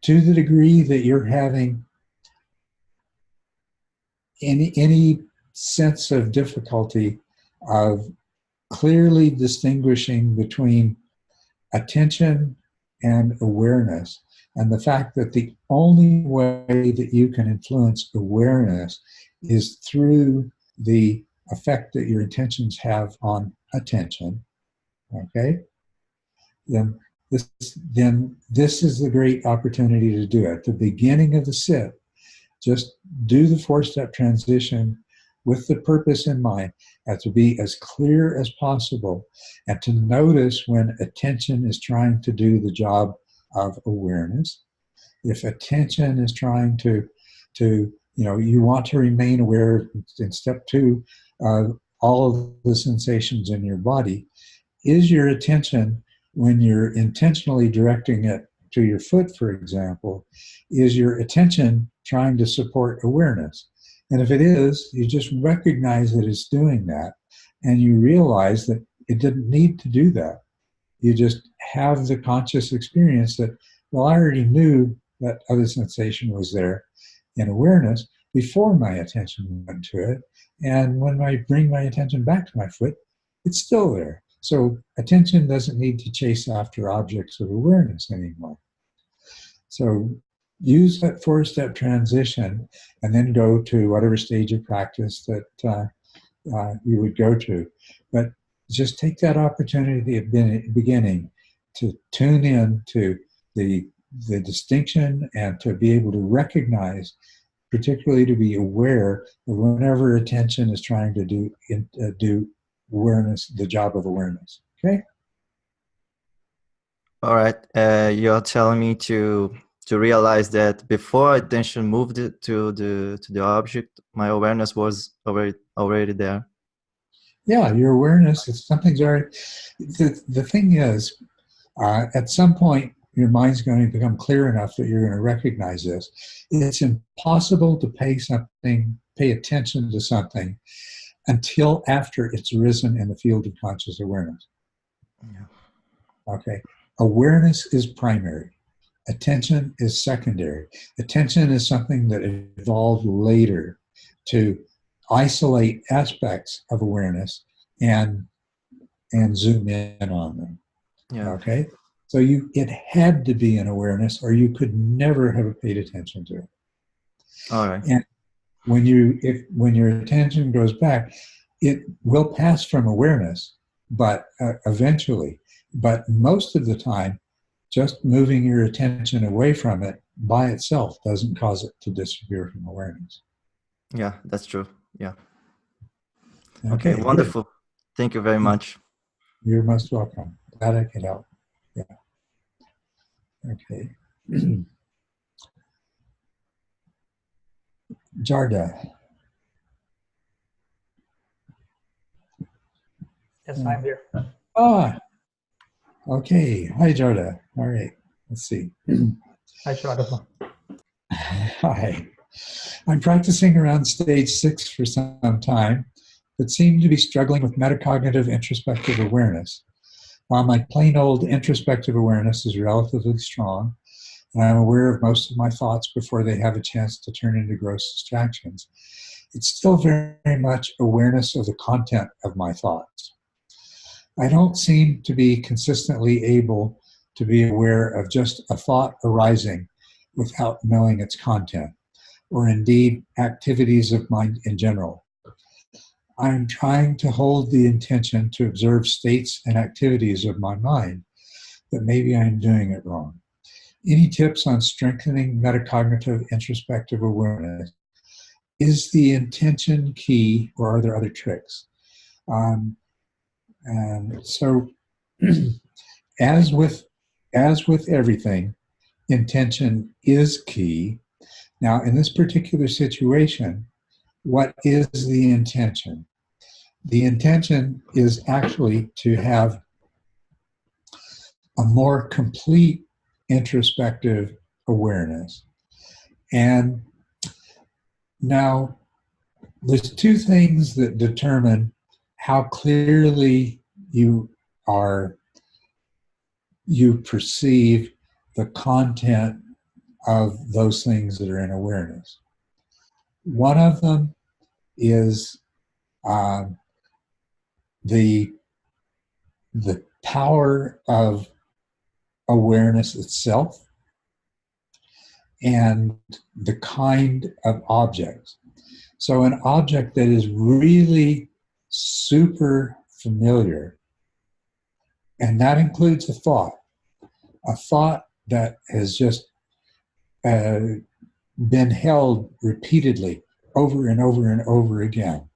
to the degree that you're having any sense of difficulty of clearly distinguishing between attention and awareness, and the fact that the only way that you can influence awareness is through the effect that your intentions have on attention, okay? Then this is the great opportunity to do it. At the beginning of the sit, just do the 4-step transition with the purpose in mind, and to be as clear as possible, and to notice when attention is trying to do the job of awareness. If attention is trying to you want to remain aware in step 2 of all of the sensations in your body, is your attention, when you're intentionally directing it to your foot, for example, is your attention trying to support awareness? And if it is, you just recognize that it's doing that, and you realize that it didn't need to do that. You just have the conscious experience that, well, I already knew that other sensation was there in awareness before my attention went to it. And when I bring my attention back to my foot, it's still there. So attention doesn't need to chase after objects of awareness anymore. So use that 4-step transition, and then go to whatever stage of practice that you would go to. But just take that opportunity at the beginning to tune in to the distinction, and to be able to recognize, particularly to be aware of whenever attention is trying to do awareness, the job of awareness. Okay? All right. You're telling me to realize that before attention moved to the object, my awareness was already there. Yeah, your awareness is something's already. The thing is, at some point, your mind's going to become clear enough that you're going to recognize this. It's impossible to pay attention to something until after it's arisen in the field of conscious awareness. Yeah. Okay. Awareness is primary. Attention is secondary. Attention is something that evolved later to isolate aspects of awareness and zoom in on them. Yeah. Okay? So it had to be an awareness, or you could never have paid attention to it. All right. And when your attention goes back, it will pass from awareness, but eventually. But most of the time, just moving your attention away from it by itself doesn't cause it to disappear from awareness. Yeah, that's true. Yeah. Okay, wonderful. Good. Thank you very much. You're most welcome. Glad I could help. Yeah. Okay. Jarda. Yes, I'm here. Okay. Hi, Jarda. All right. Let's see. Hi, Jarda. Hi. I'm practicing around stage 6 for some time, but seem to be struggling with metacognitive introspective awareness. While my plain old introspective awareness is relatively strong, and I'm aware of most of my thoughts before they have a chance to turn into gross distractions, it's still very much awareness of the content of my thoughts. I don't seem to be consistently able to be aware of just a thought arising without knowing its content, or indeed activities of mind in general. I'm trying to hold the intention to observe states and activities of my mind, but maybe I'm doing it wrong. Any tips on strengthening metacognitive introspective awareness? Is the intention key, or are there other tricks? And so, as with everything, intention is key. Now, in this particular situation, what is the intention? The intention is actually to have a more complete introspective awareness. And now, there's 2 things that determine how clearly you perceive the content of those things that are in awareness. One of them is the power of awareness itself and the kind of objects. So an object that is really super familiar, and that includes a thought that has just been held repeatedly over and over and over again.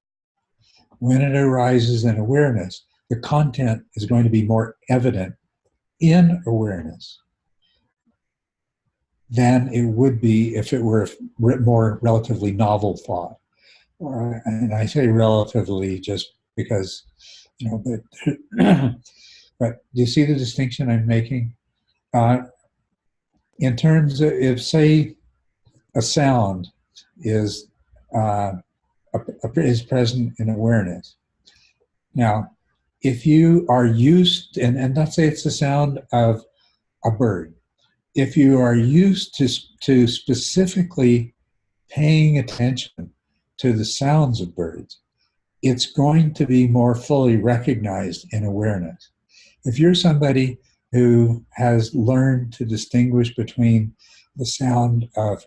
When it arises in awareness, the content is going to be more evident in awareness than it would be if it were a more relatively novel thought. And I say relatively just because, but do you see the distinction I'm making? In terms of, if, say, a sound is present in awareness. Now, if you are used, and let's say it's the sound of a bird, if you are used to specifically paying attention to the sounds of birds, it's going to be more fully recognized in awareness. If you're somebody who has learned to distinguish between the sound of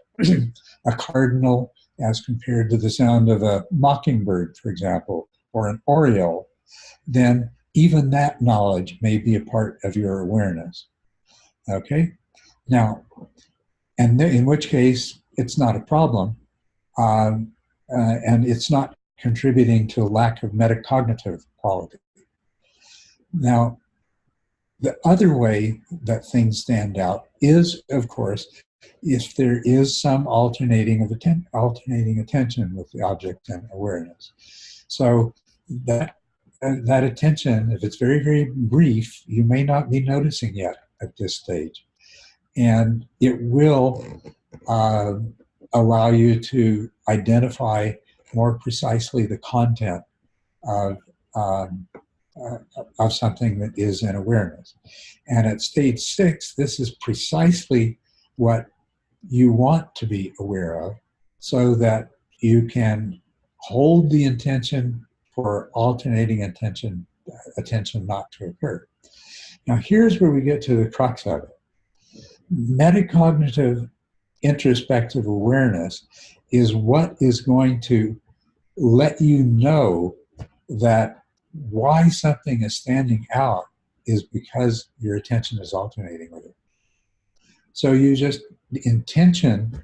a cardinal as compared to the sound of a mockingbird, for example, or an oriole, then even that knowledge may be a part of your awareness. Okay? Now, and in which case, it's not a problem, and it's not contributing to a lack of metacognitive quality. Now, the other way that things stand out is, of course, if there is some alternating attention with the object and awareness. So that attention, if it's very, very brief, you may not be noticing yet at this stage. And it will allow you to identify more precisely the content of something that is in awareness. And at stage 6, this is precisely what you want to be aware of, so that you can hold the intention for alternating attention not to occur. Now here's where we get to the crux of it. Metacognitive introspective awareness is what is going to let you know that why something is standing out is because your attention is alternating with it. So you just, the intention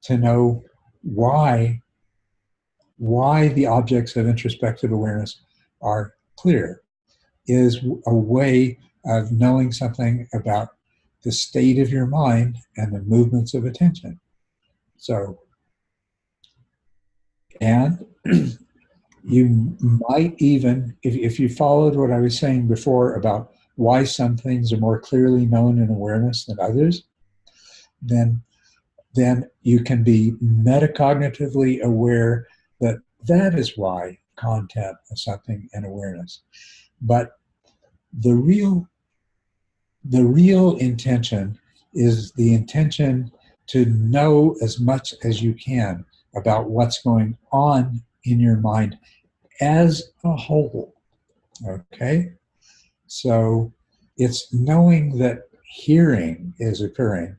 to know why the objects of introspective awareness are clear is a way of knowing something about the state of your mind and the movements of attention. So, and you might even, if you followed what I was saying before about why some things are more clearly known in awareness than others, then you can be metacognitively aware that that is why content of something in awareness. But the real intention is the intention to know as much as you can about what's going on in your mind as a whole. Okay? So it's knowing that hearing is occurring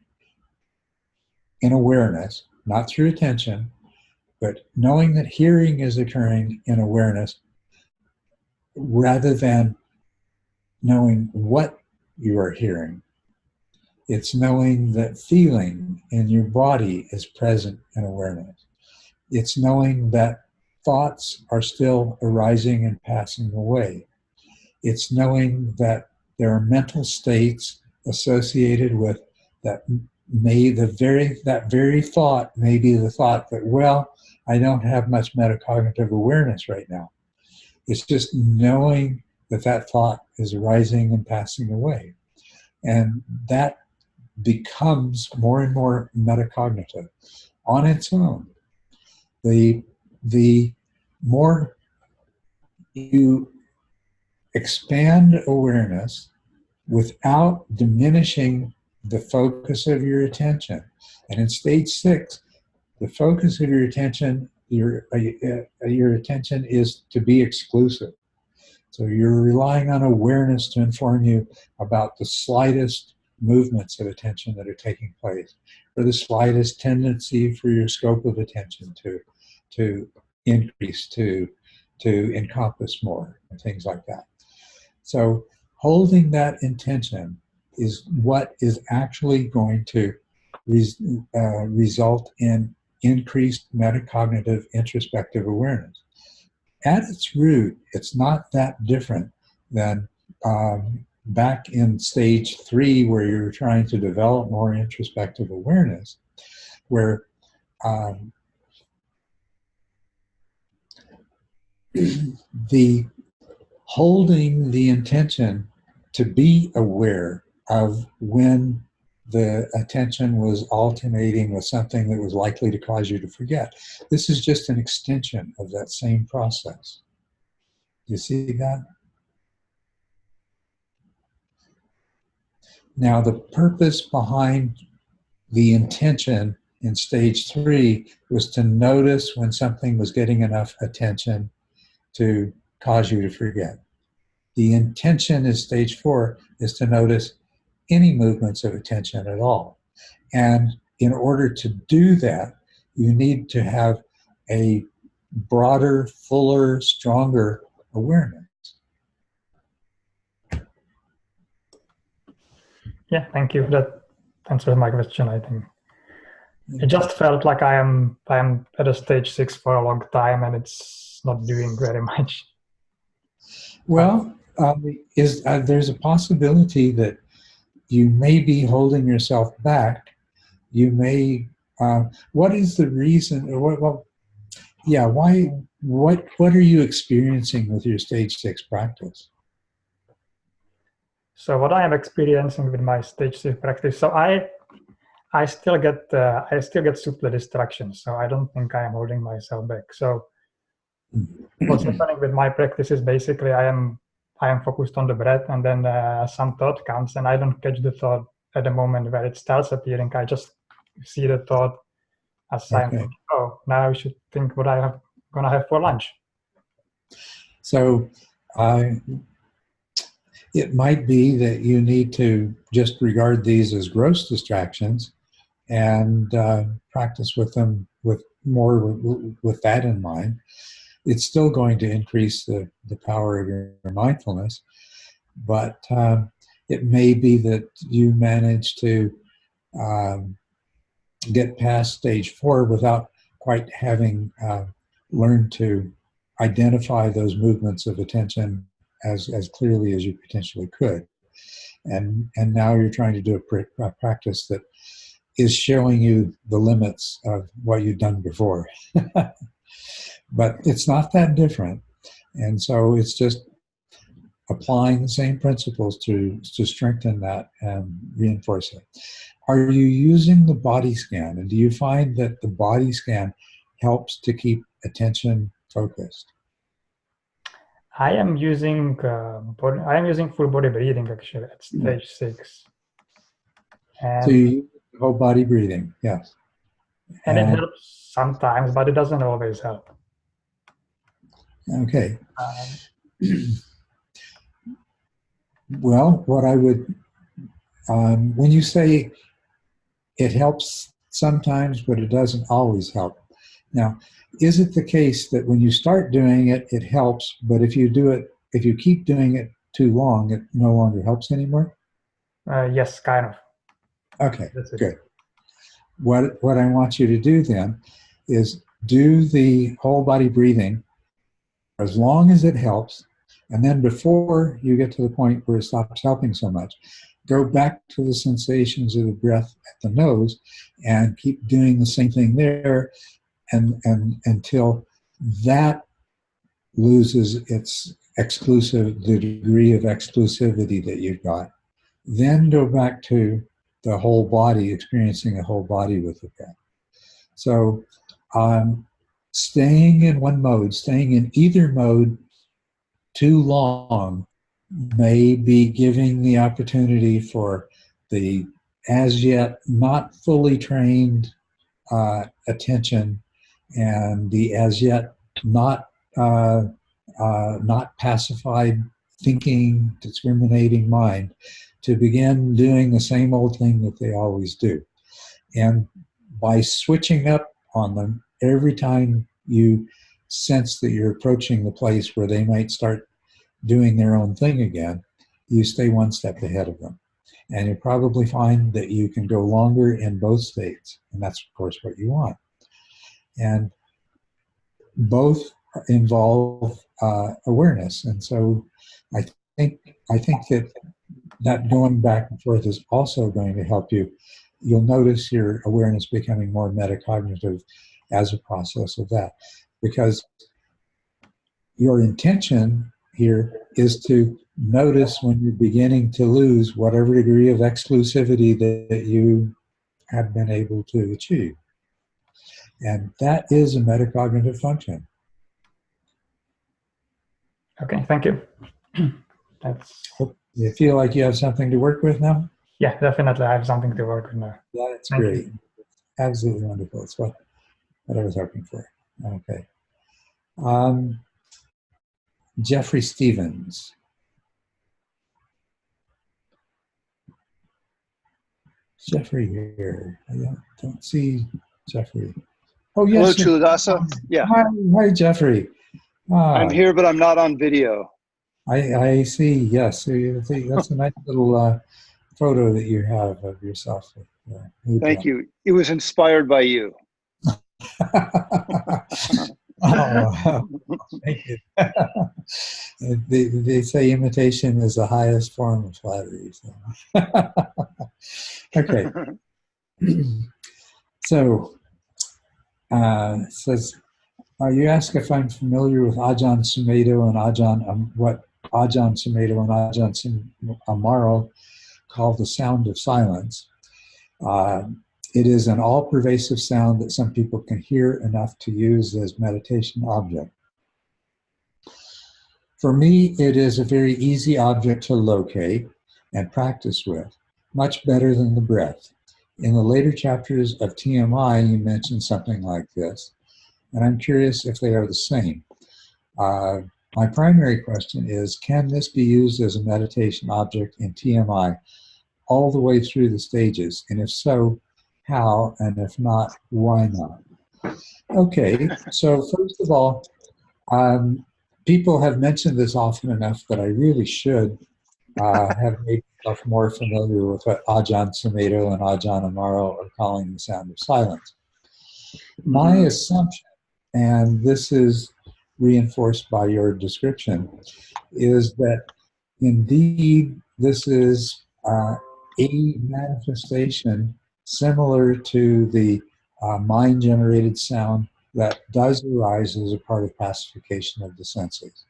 in awareness, not through attention, but knowing that hearing is occurring in awareness rather than knowing what you are hearing. It's knowing that feeling in your body is present in awareness. It's knowing that thoughts are still arising and passing away. It's knowing that there are mental states associated with that. That very thought may be the thought that, well, I don't have much metacognitive awareness right now. It's just knowing that that thought is arising and passing away. And that becomes more and more metacognitive on its own. The more you expand awareness without diminishing the focus of your attention. And in stage 6, the focus of your attention, your attention is to be exclusive. So you're relying on awareness to inform you about the slightest movements of attention that are taking place, or the slightest tendency for your scope of attention to increase, to encompass more, and things like that. So holding that intention is what is actually going to result in increased metacognitive introspective awareness. At its root, it's not that different than back in stage 3, where you're trying to develop more introspective awareness, where the holding the intention to be aware of when the attention was alternating with something that was likely to cause you to forget. This is just an extension of that same process. You see that? Now, the purpose behind the intention in stage 3 was to notice when something was getting enough attention to cause you to forget. The intention in stage 4 is to notice any movements of attention at all. And in order to do that, you need to have a broader, fuller, stronger awareness. Yeah, thank you. That answers my question, I think. It just felt like I am at a stage 6 for a long time, and it's not doing very much. Well, there's a possibility that you may be holding yourself back. You may. What is the reason? What are you experiencing with your stage 6 practice? So what I am experiencing with my stage 6 practice, so I still get subtle distractions. So I don't think I am holding myself back. So what's happening with my practice is basically I am focused on the breath, and then some thought comes, and I don't catch the thought at the moment where it starts appearing. I just see the thought as I'm thinking, oh, now I should think what I'm gonna have for lunch. So it might be that you need to just regard these as gross distractions and practice with them with that in mind. It's still going to increase the power of your mindfulness, but it may be that you manage to get past stage 4 without quite having learned to identify those movements of attention as clearly as you potentially could. And now you're trying to do a practice that is showing you the limits of what you've done before. But it's not that different. And so it's just applying the same principles to strengthen that and reinforce it. Are you using the body scan? And do you find that the body scan helps to keep attention focused? I am using full body breathing actually at stage 6. And so you use whole body breathing, yes. And it helps sometimes, but it doesn't always help. Okay. Well, what I would, when you say it helps sometimes, but it doesn't always help. Now, is it the case that when you start doing it, it helps, but if you keep doing it too long, it no longer helps anymore? Yes, kind of. Okay, good. What I want you to do then is do the whole body breathing as long as it helps, and then before you get to the point where it stops helping so much, go back to the sensations of the breath at the nose and keep doing the same thing there and until that loses its the degree of exclusivity that you've got. Then go back to the whole body, experiencing the whole body with the breath. So staying in one mode, staying in either mode too long may be giving the opportunity for the as yet not fully trained attention and the as yet not not pacified thinking, discriminating mind to begin doing the same old thing that they always do. And by switching up on them every time you sense that you're approaching the place where they might start doing their own thing again, you stay one step ahead of them. And you'll probably find that you can go longer in both states. And that's, of course, what you want. And both involve awareness. And so I think that going back and forth is also going to help you. You'll notice your awareness becoming more metacognitive as a process of that. Because your intention here is to notice when you're beginning to lose whatever degree of exclusivity that you have been able to achieve. And that is a metacognitive function. Okay, thank you. That's. You feel like you have something to work with now? Yeah, definitely. I have something to work with now. Yeah, that's Thank great. you. Absolutely wonderful. It's what I was hoping for. Okay. Jeffrey Stevens. Jeffrey here. I don't see Jeffrey. Oh, yes. Hello, Culadasa. Yeah. Hi, Jeffrey. I'm here, but I'm not on video. I see, yes. That's a nice little photo that you have of yourself. Thank you. It was inspired by you. Oh, thank you. They say imitation is the highest form of flattery. So. Okay. So, it says, you ask if I'm familiar with Ajahn Sumedho and what Ajahn Sumedho and Ajahn Amaro call the sound of silence. It is an all-pervasive sound that some people can hear enough to use as meditation object. For me, it is a very easy object to locate and practice with, much better than the breath. In the later chapters of TMI, you mentioned something like this, and I'm curious if they are the same. My primary question is, can this be used as a meditation object in TMI all the way through the stages? And if so, how? And if not, why not? Okay, so first of all, people have mentioned this often enough that I really should have made myself more familiar with what Ajahn Sumedho and Ajahn Amaro are calling the sound of silence. My assumption, and this is reinforced by your description, is that indeed this is a manifestation similar to the mind-generated sound that does arise as a part of pacification of the senses.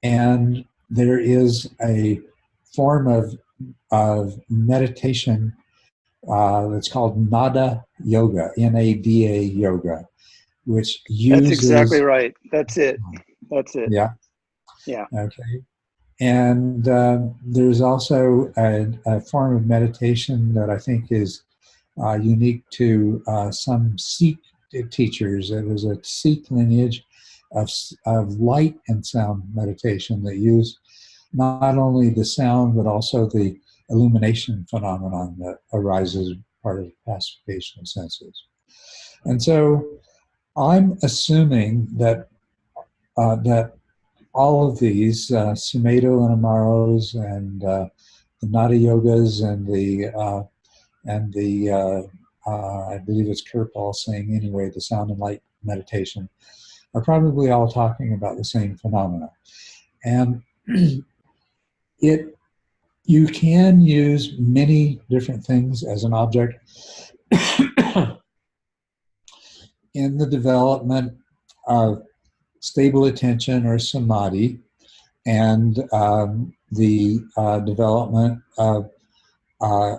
And there is a form of meditation that's called Nada Yoga, N-A-D-A Yoga, which uses... That's exactly right. That's it. That's it. Yeah. Yeah. Okay. And there's also a form of meditation that I think is unique to some Sikh teachers. It was a Sikh lineage of light and sound meditation that use not only the sound, but also the illumination phenomenon that arises as part of pacification of senses. And so I'm assuming that that all of these, Sumedho and Amaros and the Nada Yogas and I believe it's Kirpal saying anyway, the sound and light meditation, are probably all talking about the same phenomena. And you can use many different things as an object in the development of stable attention or samadhi, and the development of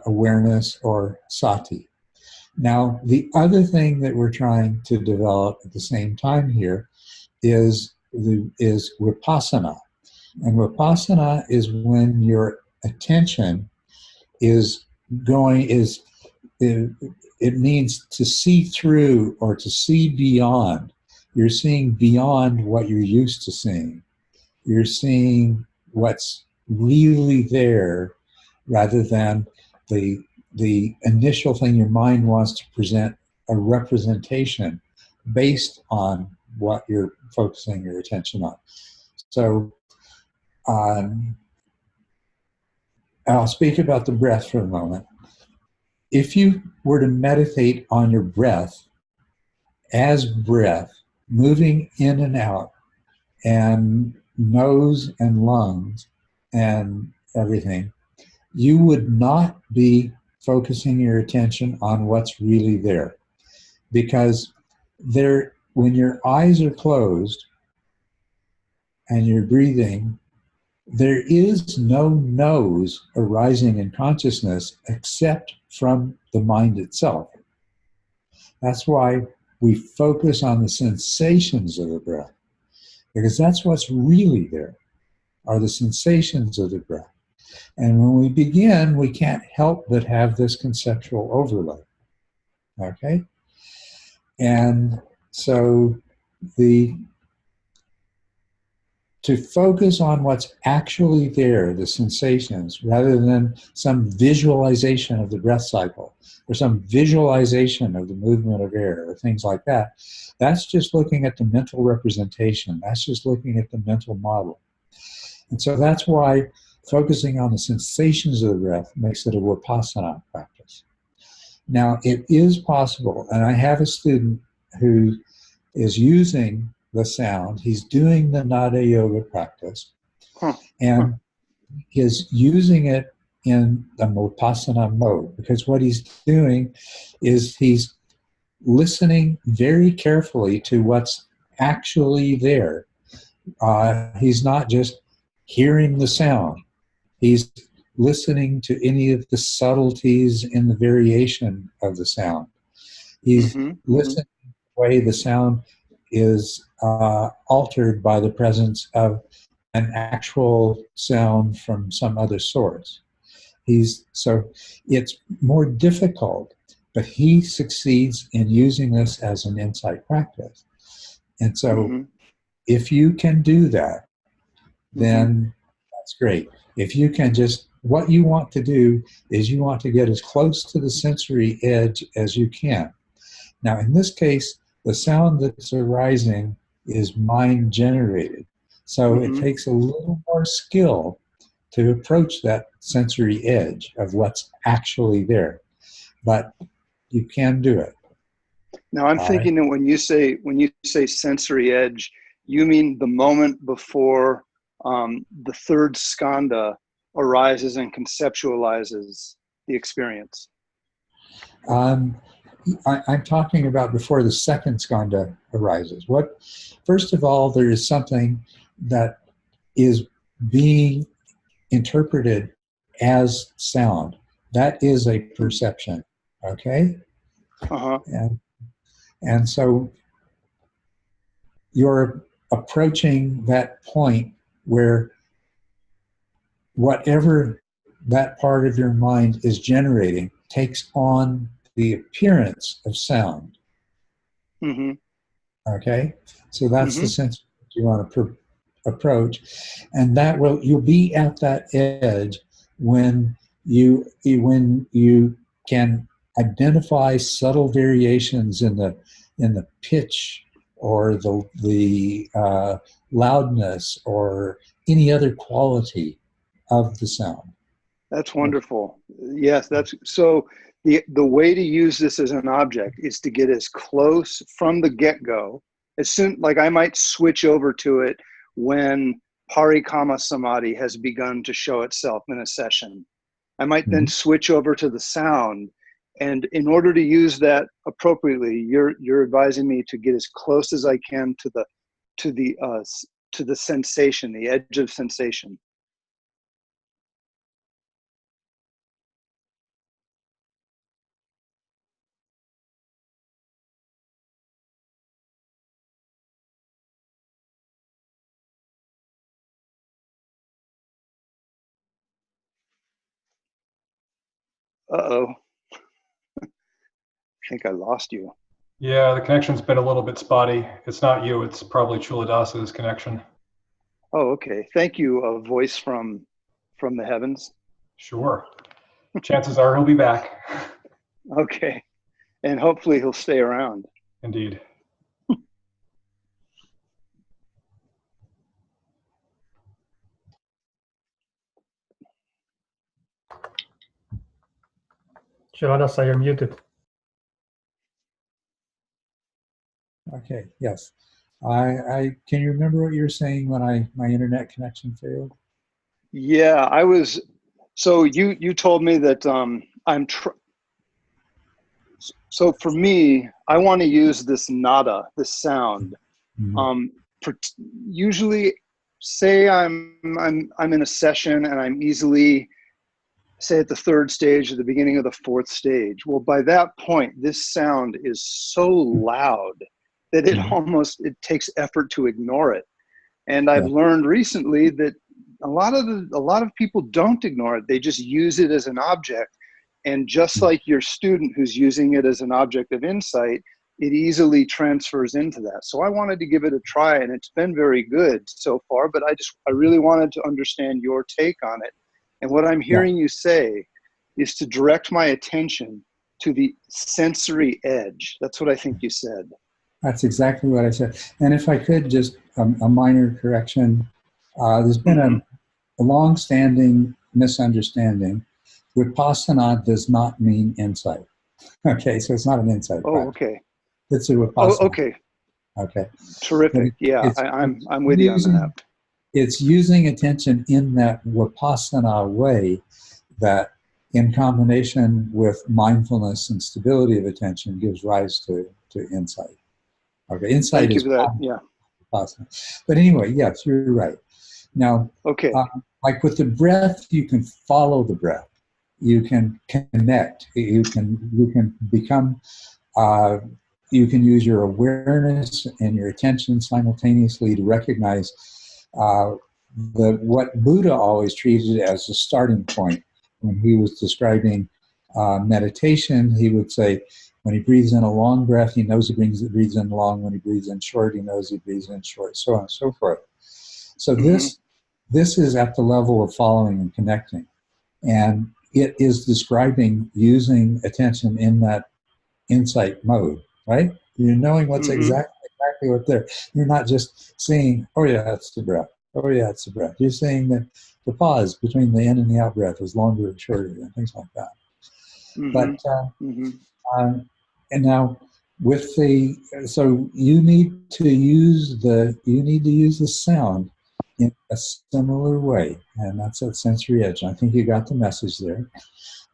awareness or sati. Now, the other thing that we're trying to develop at the same time here is vipassana. And vipassana is when your attention is going is it means to see through or to see beyond. You're seeing beyond what you're used to seeing. You're seeing what's really there rather than the initial thing your mind wants to present a representation based on what you're focusing your attention on. So I'll speak about the breath for a moment. If you were to meditate on your breath as breath, moving in and out, and nose and lungs and everything, you would not be focusing your attention on what's really there. Because there, when your eyes are closed and you're breathing, there is no nose arising in consciousness except from the mind itself. That's why we focus on the sensations of the breath, because that's what's really there, are the sensations of the breath. And when we begin, we can't help but have this conceptual overlay. Okay? And so to focus on what's actually there, the sensations, rather than some visualization of the breath cycle or some visualization of the movement of air or things like that, that's just looking at the mental representation. That's just looking at the mental model. And so that's why focusing on the sensations of the breath makes it a Vipassana practice. Now, it is possible, and I have a student who is using the sound. He's doing the Nada Yoga practice, and is using it in the Vipassana mode, because what he's doing is he's listening very carefully to what's actually there. He's not just hearing the sound. He's listening to any of the subtleties in the variation of the sound. He's listening to the way the sound is altered by the presence of an actual sound from some other source. So it's more difficult, but he succeeds in using this as an insight practice. And so if you can do that, then that's great. If you can just, what you want to do is you want to get as close to the sensory edge as you can. Now, in this case, the sound that's arising is mind generated. So it takes a little more skill to approach that sensory edge of what's actually there. But you can do it. Now I'm thinking that when you say sensory edge, you mean the moment before the third skandha arises and conceptualizes the experience. I'm talking about before the second skandha arises. First of all, there is something that is being interpreted as sound. That is a perception, okay? And so you're approaching that point where whatever that part of your mind is generating takes on the appearance of sound. Okay? So that's the sense you want to approach. And you'll be at that edge when you can identify subtle variations in the pitch or the loudness or any other quality of the sound. That's wonderful. Yes, that's so. The way to use this as an object is to get as close from the get-go. As soon, like I might switch over to it when Parikama Samadhi has begun to show itself in a session. I might then switch over to the sound. And in order to use that appropriately, you're advising me to get as close as I can to the sensation, the edge of sensation. Uh-oh. I think I lost you. Yeah, the connection's been a little bit spotty. It's not you, it's probably Chuladasa's connection. Oh, okay. Thank you, a voice from the heavens. Sure. Chances are he'll be back. Okay. And hopefully he'll stay around. Indeed. Culadasa, you're muted. Okay, yes. I can you remember what you were saying when my internet connection failed? Yeah, so you told me that so for me, I want to use this nada, this sound. Mhm. Usually, say I'm in a session and I'm easily, say at the third stage or the beginning of the fourth stage. Well, by that point, this sound is so loud that it takes effort to ignore it. And I've learned recently that a lot of people don't ignore it. They just use it as an object. And just like your student who's using it as an object of insight, it easily transfers into that. So I wanted to give it a try, and it's been very good so far, but I really wanted to understand your take on it. And what I'm hearing you say is to direct my attention to the sensory edge. That's what I think you said. That's exactly what I said. And if I could, just a minor correction. There's been a long-standing misunderstanding. Vipassana does not mean insight. Okay, so it's not an insight practice. Okay. It's a Vipassana. Oh, okay. Okay. Terrific. Yeah, I'm with you on that. It's using attention in that Vipassana way that, in combination with mindfulness and stability of attention, gives rise to insight. Okay, insight Thank you is for that. Yeah. Vipassana. But anyway, yes, you're right. Now, okay. Like with the breath, you can follow the breath. You can connect. You can become. You can use your awareness and your attention simultaneously to recognize what Buddha always treated as a starting point. When he was describing meditation, he would say, when he breathes in a long breath, he knows he breathes in long. When he breathes in short, he knows he breathes in short, so on and so forth. So this is at the level of following and connecting. And it is describing using attention in that insight mode, right? You're knowing what's exactly what there. You're not just saying, oh yeah, that's the breath. Oh yeah, it's the breath. You're saying that the pause between the in and the out breath is longer or shorter and things like that. But and now with so you need to use the sound in a similar way, and that's that sensory edge. I think you got the message there.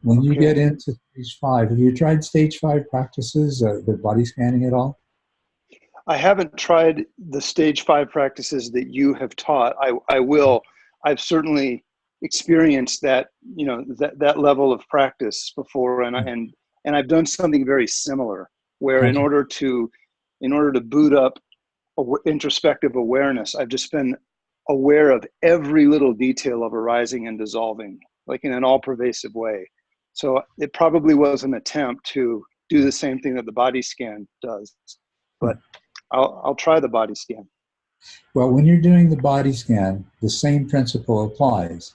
When you get into stage 5, have you tried stage 5 practices, the body scanning at all? I haven't tried the stage 5 practices that you have taught. I will. I've certainly experienced that, that level of practice before, and I've done something very similar, where in order to boot up introspective awareness, I've just been aware of every little detail of arising and dissolving, like in an all-pervasive way. So it probably was an attempt to do the same thing that the body scan does, but I'll try the body scan. Well, when you're doing the body scan, the same principle applies.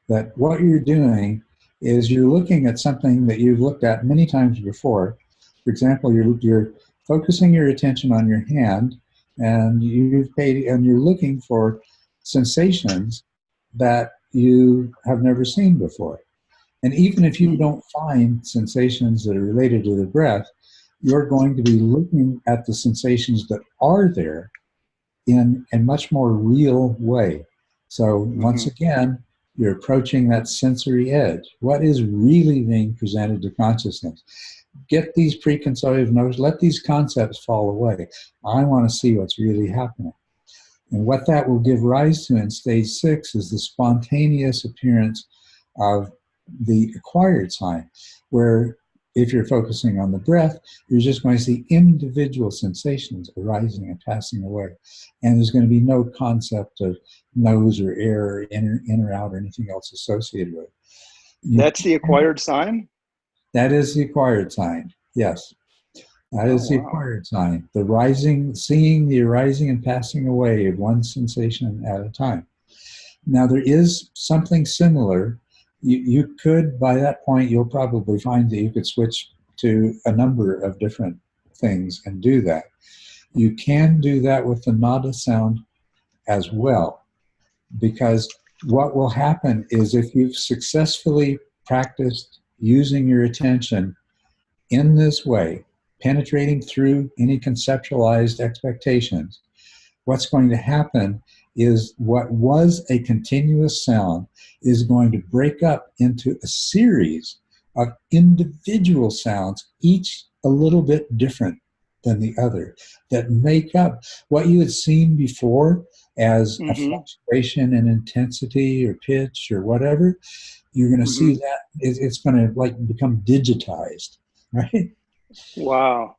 That what you're doing is you're looking at something that you've looked at many times before. For example, you're focusing your attention on your hand, and you're looking for sensations that you have never seen before. And even if you don't find sensations that are related to the breath, you're going to be looking at the sensations that are there in a much more real way. So once again, you're approaching that sensory edge. What is really being presented to consciousness? Get these preconceived notions, let these concepts fall away. I want to see what's really happening. And what that will give rise to in stage 6 is the spontaneous appearance of the acquired sign, where if you're focusing on the breath, you're just going to see individual sensations arising and passing away. And there's going to be no concept of nose or air or in or out or anything else associated with it. That's the acquired sign? That is the acquired sign. Yes. That is the acquired sign. The rising, seeing the arising and passing away of one sensation at a time. Now, there is something similar. You could, by that point, you'll probably find that you could switch to a number of different things and do that. You can do that with the nada sound as well, because what will happen is if you've successfully practiced using your attention in this way, penetrating through any conceptualized expectations, what's going to happen is what was a continuous sound is going to break up into a series of individual sounds, each a little bit different than the other, that make up what you had seen before as a fluctuation in intensity or pitch or whatever. You're going to see that it's going to like become digitized, right? Wow.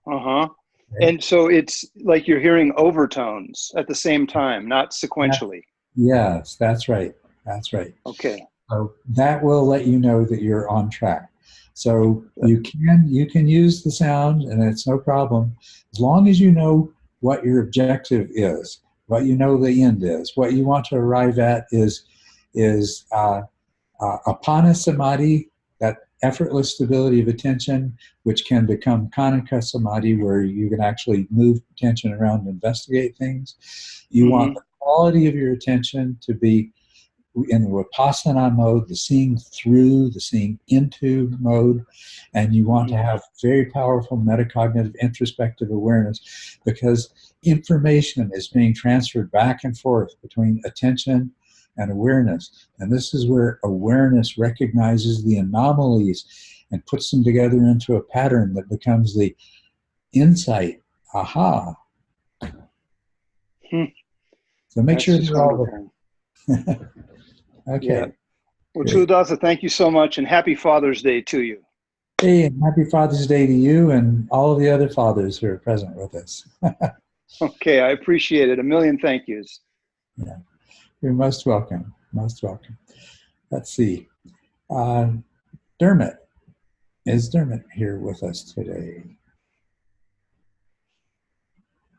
And so it's like you're hearing overtones at the same time, not sequentially. Yes, that's right. That's right. Okay. So that will let you know that you're on track. So you can use the sound, and it's no problem, as long as you know what your objective is, what you know the end is. What you want to arrive at is apana samadhi, that effortless stability of attention, which can become kanika samadhi, where you can actually move attention around and investigate things. You want the quality of your attention to be in the vipassana mode, the seeing through, the seeing into mode, and you want to have very powerful metacognitive introspective awareness, because information is being transferred back and forth between attention and awareness. And this is where awareness recognizes the anomalies and puts them together into a pattern that becomes the insight. Aha. So make sure they're all there. Okay. Yeah. Well, Culadasa, thank you so much, and happy Father's Day to you. Hey, and happy Father's Day to you and all of the other fathers who are present with us. Okay, I appreciate it. A million thank yous. Yeah, you're most welcome. Most welcome. Let's see. Dermot. Is Dermot here with us today?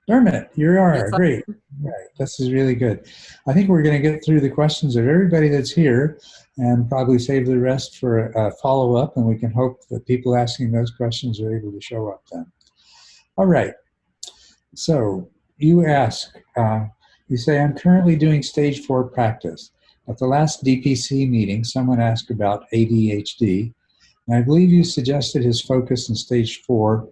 Dermot, you are. Great. Right. This is really good. I think we're going to get through the questions of everybody that's here and probably save the rest for a follow-up, and we can hope that people asking those questions are able to show up then. All right. So you ask, you say, I'm currently doing stage 4 practice. At the last DPC meeting, someone asked about ADHD, and I believe you suggested his focus in stage 4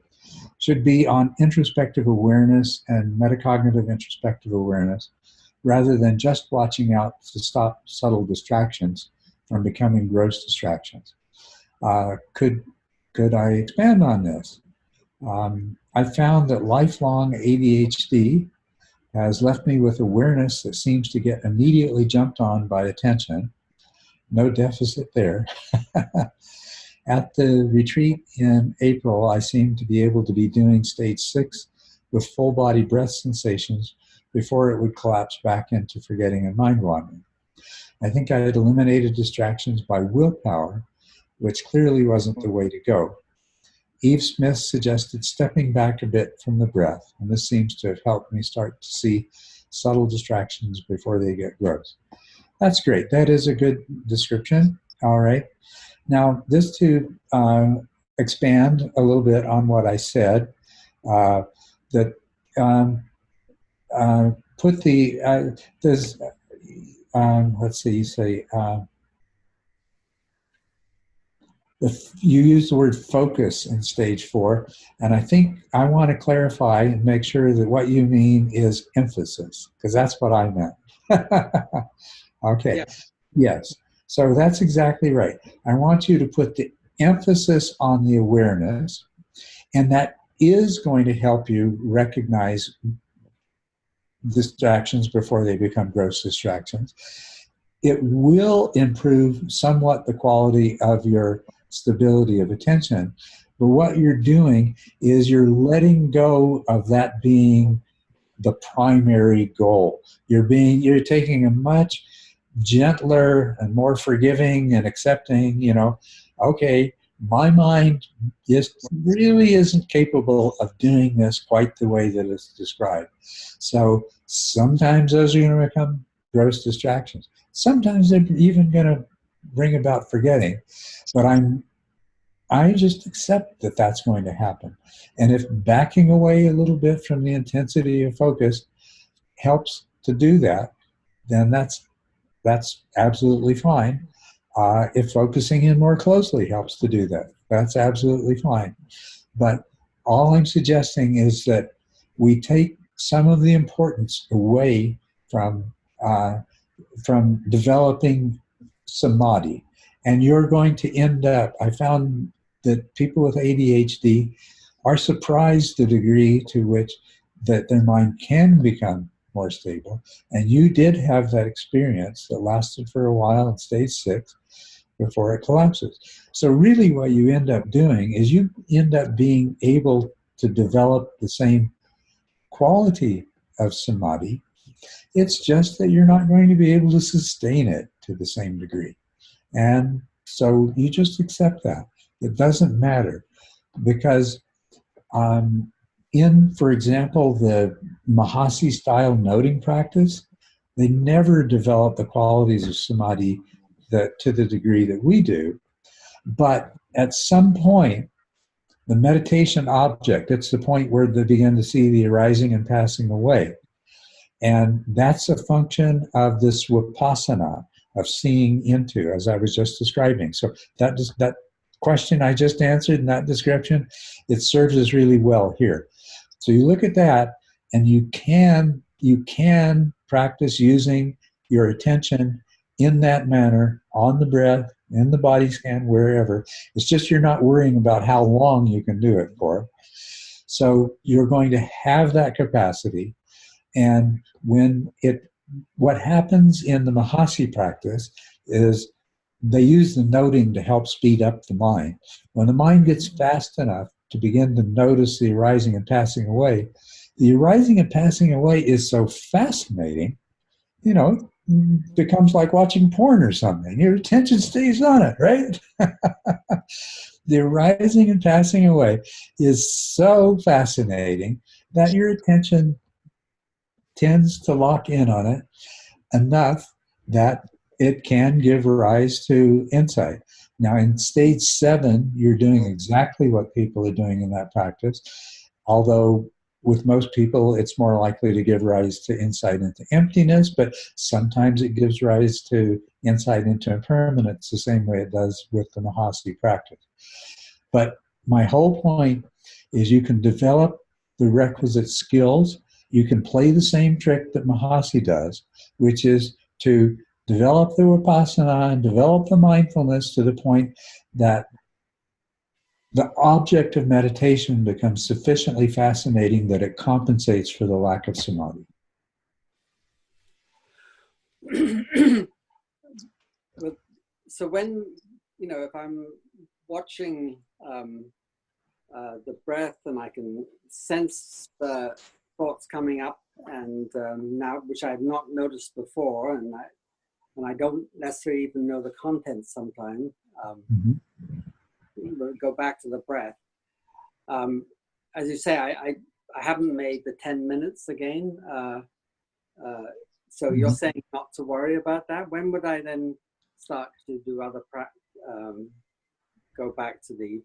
should be on introspective awareness and metacognitive introspective awareness, rather than just watching out to stop subtle distractions from becoming gross distractions. Could I expand on this? I found that lifelong ADHD has left me with awareness that seems to get immediately jumped on by attention. No deficit there. At the retreat in April, I seemed to be able to be doing stage 6 with full body breath sensations before it would collapse back into forgetting and mind wandering. I think I had eliminated distractions by willpower, which clearly wasn't the way to go. Eve Smith suggested stepping back a bit from the breath, and this seems to have helped me start to see subtle distractions before they get gross. That's great. That is a good description. All right. Now, just to expand a little bit on what I said, put the, let's see, you say, you use the word focus in stage 4, and I think I want to clarify and make sure that what you mean is emphasis, because that's what I meant. Okay. Yeah. Yes. So that's exactly right. I want you to put the emphasis on the awareness, and that is going to help you recognize distractions before they become gross distractions. It will improve somewhat the quality of your stability of attention, but what you're doing is you're letting go of that being the primary goal. You're taking a much gentler and more forgiving and accepting, okay, my mind just really isn't capable of doing this quite the way that it's described. So sometimes those are going to become gross distractions. Sometimes they're even going to bring about forgetting. But I just accept that that's going to happen. And if backing away a little bit from the intensity of focus helps to do that, then that's absolutely fine. If focusing in more closely helps to do that, that's absolutely fine. But all I'm suggesting is that we take some of the importance away from developing samadhi. And you're going to end up, I found that people with ADHD are surprised the degree to which that their mind can become more stable. And you did have that experience that lasted for a while in stage 6 before it collapses. So really what you end up doing is you end up being able to develop the same quality of samadhi. It's just that you're not going to be able to sustain it to the same degree. And so you just accept that. It doesn't matter because in, for example, the Mahasi style noting practice, they never develop the qualities of samadhi that to the degree that we do. But at some point, the meditation object, it's the point where they begin to see the arising and passing away. And that's a function of this vipassana, of seeing into, as I was just describing. So that question I just answered in that description, it serves us really well here. So you look at that, and you can practice using your attention in that manner, on the breath, in the body scan, wherever. It's just you're not worrying about how long you can do it for. So you're going to have that capacity. And what happens in the Mahasi practice is they use the noting to help speed up the mind. When the mind gets fast enough to begin to notice the arising and passing away, the arising and passing away is so fascinating, becomes like watching porn or something. Your attention stays on it, right? The arising and passing away is so fascinating that your attention tends to lock in on it enough that it can give rise to insight. Now, in stage 7, you're doing exactly what people are doing in that practice, although with most people, it's more likely to give rise to insight into emptiness, but sometimes it gives rise to insight into impermanence the same way it does with the Mahasi practice. But my whole point is you can develop the requisite skills. You can play the same trick that Mahasi does, which is to develop the vipassana and develop the mindfulness to the point that the object of meditation becomes sufficiently fascinating that it compensates for the lack of samadhi. So when, if I'm watching the breath and I can sense the thoughts coming up and now, which I've not noticed before, and I don't necessarily even know the content sometimes, go back to the breath. As you say, I haven't made the 10 minutes again. So you're saying not to worry about that. When would I then start to do other go back to the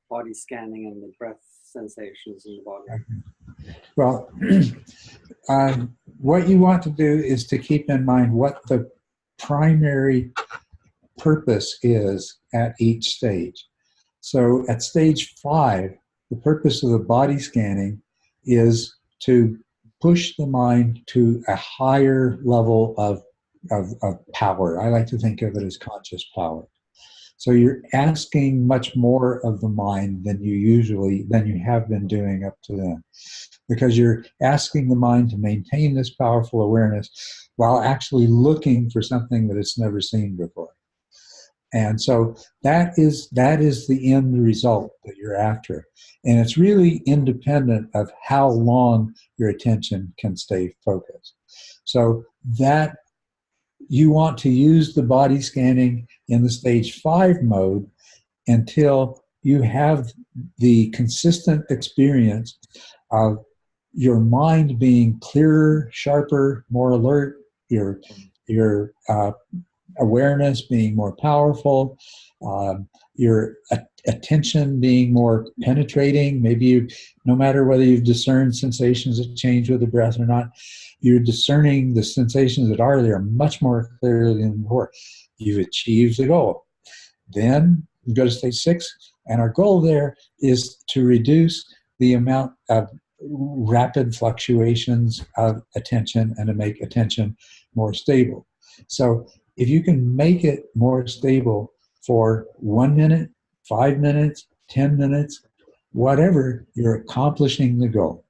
body scanning and the breath sensations in the body? Well, what you want to do is to keep in mind what the primary purpose is at each stage. So at stage 5, the purpose of the body scanning is to push the mind to a higher level of power. I like to think of it as conscious power. So you're asking much more of the mind than you have been doing up to then, because you're asking the mind to maintain this powerful awareness while actually looking for something that it's never seen before. And so that is the end result that you're after. And it's really independent of how long your attention can stay focused. So that you want to use the body scanning in the stage 5 mode until you have the consistent experience of your mind being clearer, sharper, more alert, your awareness being more powerful, your attention being more penetrating. Maybe you, no matter whether you've discerned sensations that change with the breath or not, you're discerning the sensations that are there much more clearly than before. You've achieved the goal. Then you go to stage 6, and our goal there is to reduce the amount of rapid fluctuations of attention and to make attention more stable. So if you can make it more stable for 1 minute, 5 minutes, 10 minutes, whatever, you're accomplishing the goal.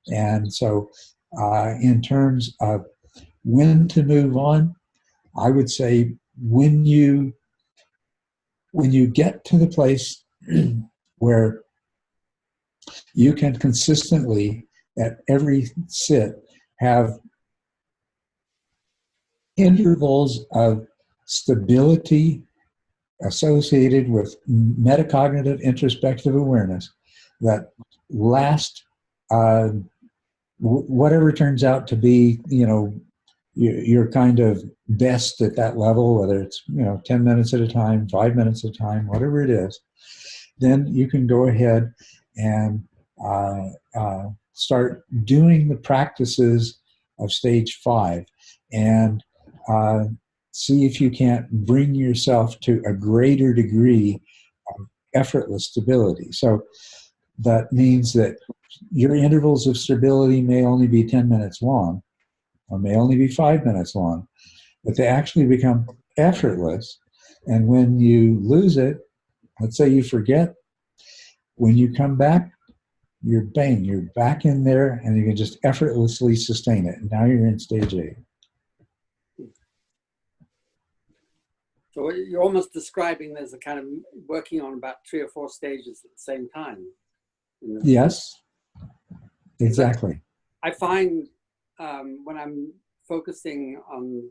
And so in terms of when to move on, I would say when you get to the place where you can consistently, at every sit, have intervals of stability associated with metacognitive introspective awareness that last whatever turns out to be, your kind of best at that level, whether it's 10 minutes at a time, 5 minutes at a time, whatever it is. Then you can go ahead and start doing the practices of stage 5 and see if you can't bring yourself to a greater degree of effortless stability. So that means that your intervals of stability may only be 10 minutes long, or may only be 5 minutes long, but they actually become effortless. And when you lose it, let's say you forget, when you come back, you're back in there, and you can just effortlessly sustain it. And now you're in stage 8. So what you're almost describing there's a kind of working on about 3 or 4 stages at the same time. Yes, exactly. I find when I'm focusing on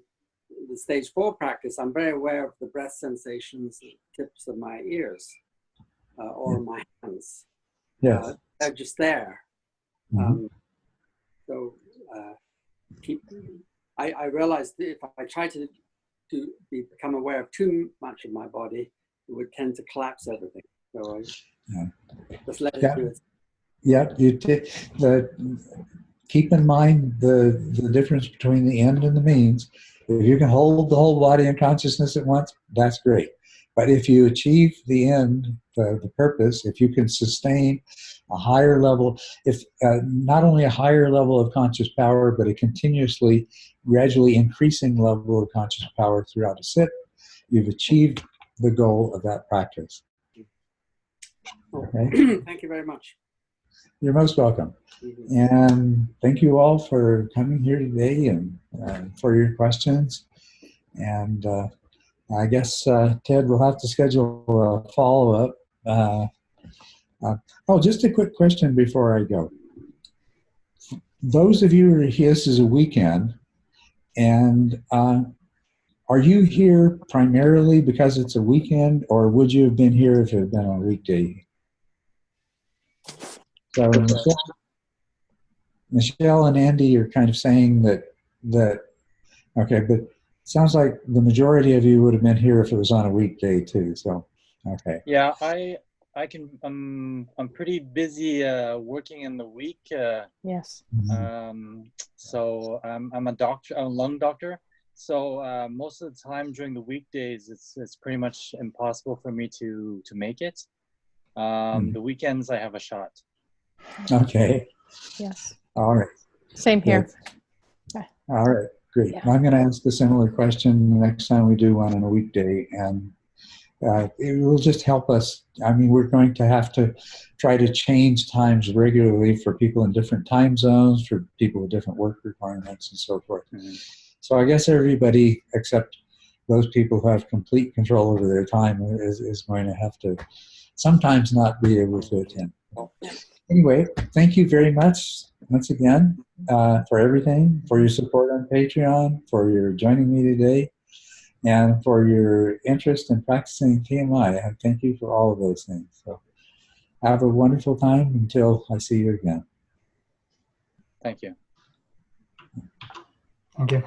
the stage 4 practice, I'm very aware of the breath sensations at the tips of my ears or my hands. Yes. They're just there. Mm-hmm. I realized that if I try to become aware of too much of my body, it would tend to collapse everything. So I just let it do it. Yeah, keep in mind the difference between the end and the means. If you can hold the whole body in consciousness at once, that's great. But if you achieve the end, the purpose, if you can sustain a higher level, if not only a higher level of conscious power, but a continuously, gradually increasing level of conscious power throughout a sit, you've achieved the goal of that practice. Okay? Thank you very much. You're most welcome. Mm-hmm. And thank you all for coming here today and for your questions. And I guess, Ted, we'll have to schedule a follow-up. Just a quick question before I go. Those of you who are here, this is a weekend, and are you here primarily because it's a weekend, or would you have been here if it had been on a weekday? So Michelle and Andy are kind of saying that okay, but it sounds like the majority of you would have been here if it was on a weekday too. So okay. Yeah, I can. I'm pretty busy working in the week. Yes. So I'm a doctor, a lung doctor. So most of the time during the weekdays, it's pretty much impossible for me to make it. The weekends I have a shot. Okay. Yes. All right. Same here. Good. All right. Great. Yeah. I'm going to ask a similar question the next time we do one on a weekday, and it will just help us. I mean, we're going to have to try to change times regularly for people in different time zones, for people with different work requirements, and so forth. Mm-hmm. So I guess everybody except those people who have complete control over their time is going to have to sometimes not be able to attend. Anyway, thank you very much once again for everything, for your support on Patreon, for your joining me today. and for your interest in practicing TMI. And thank you for all of those things. So have a wonderful time until I see you again. Thank you. Thank you.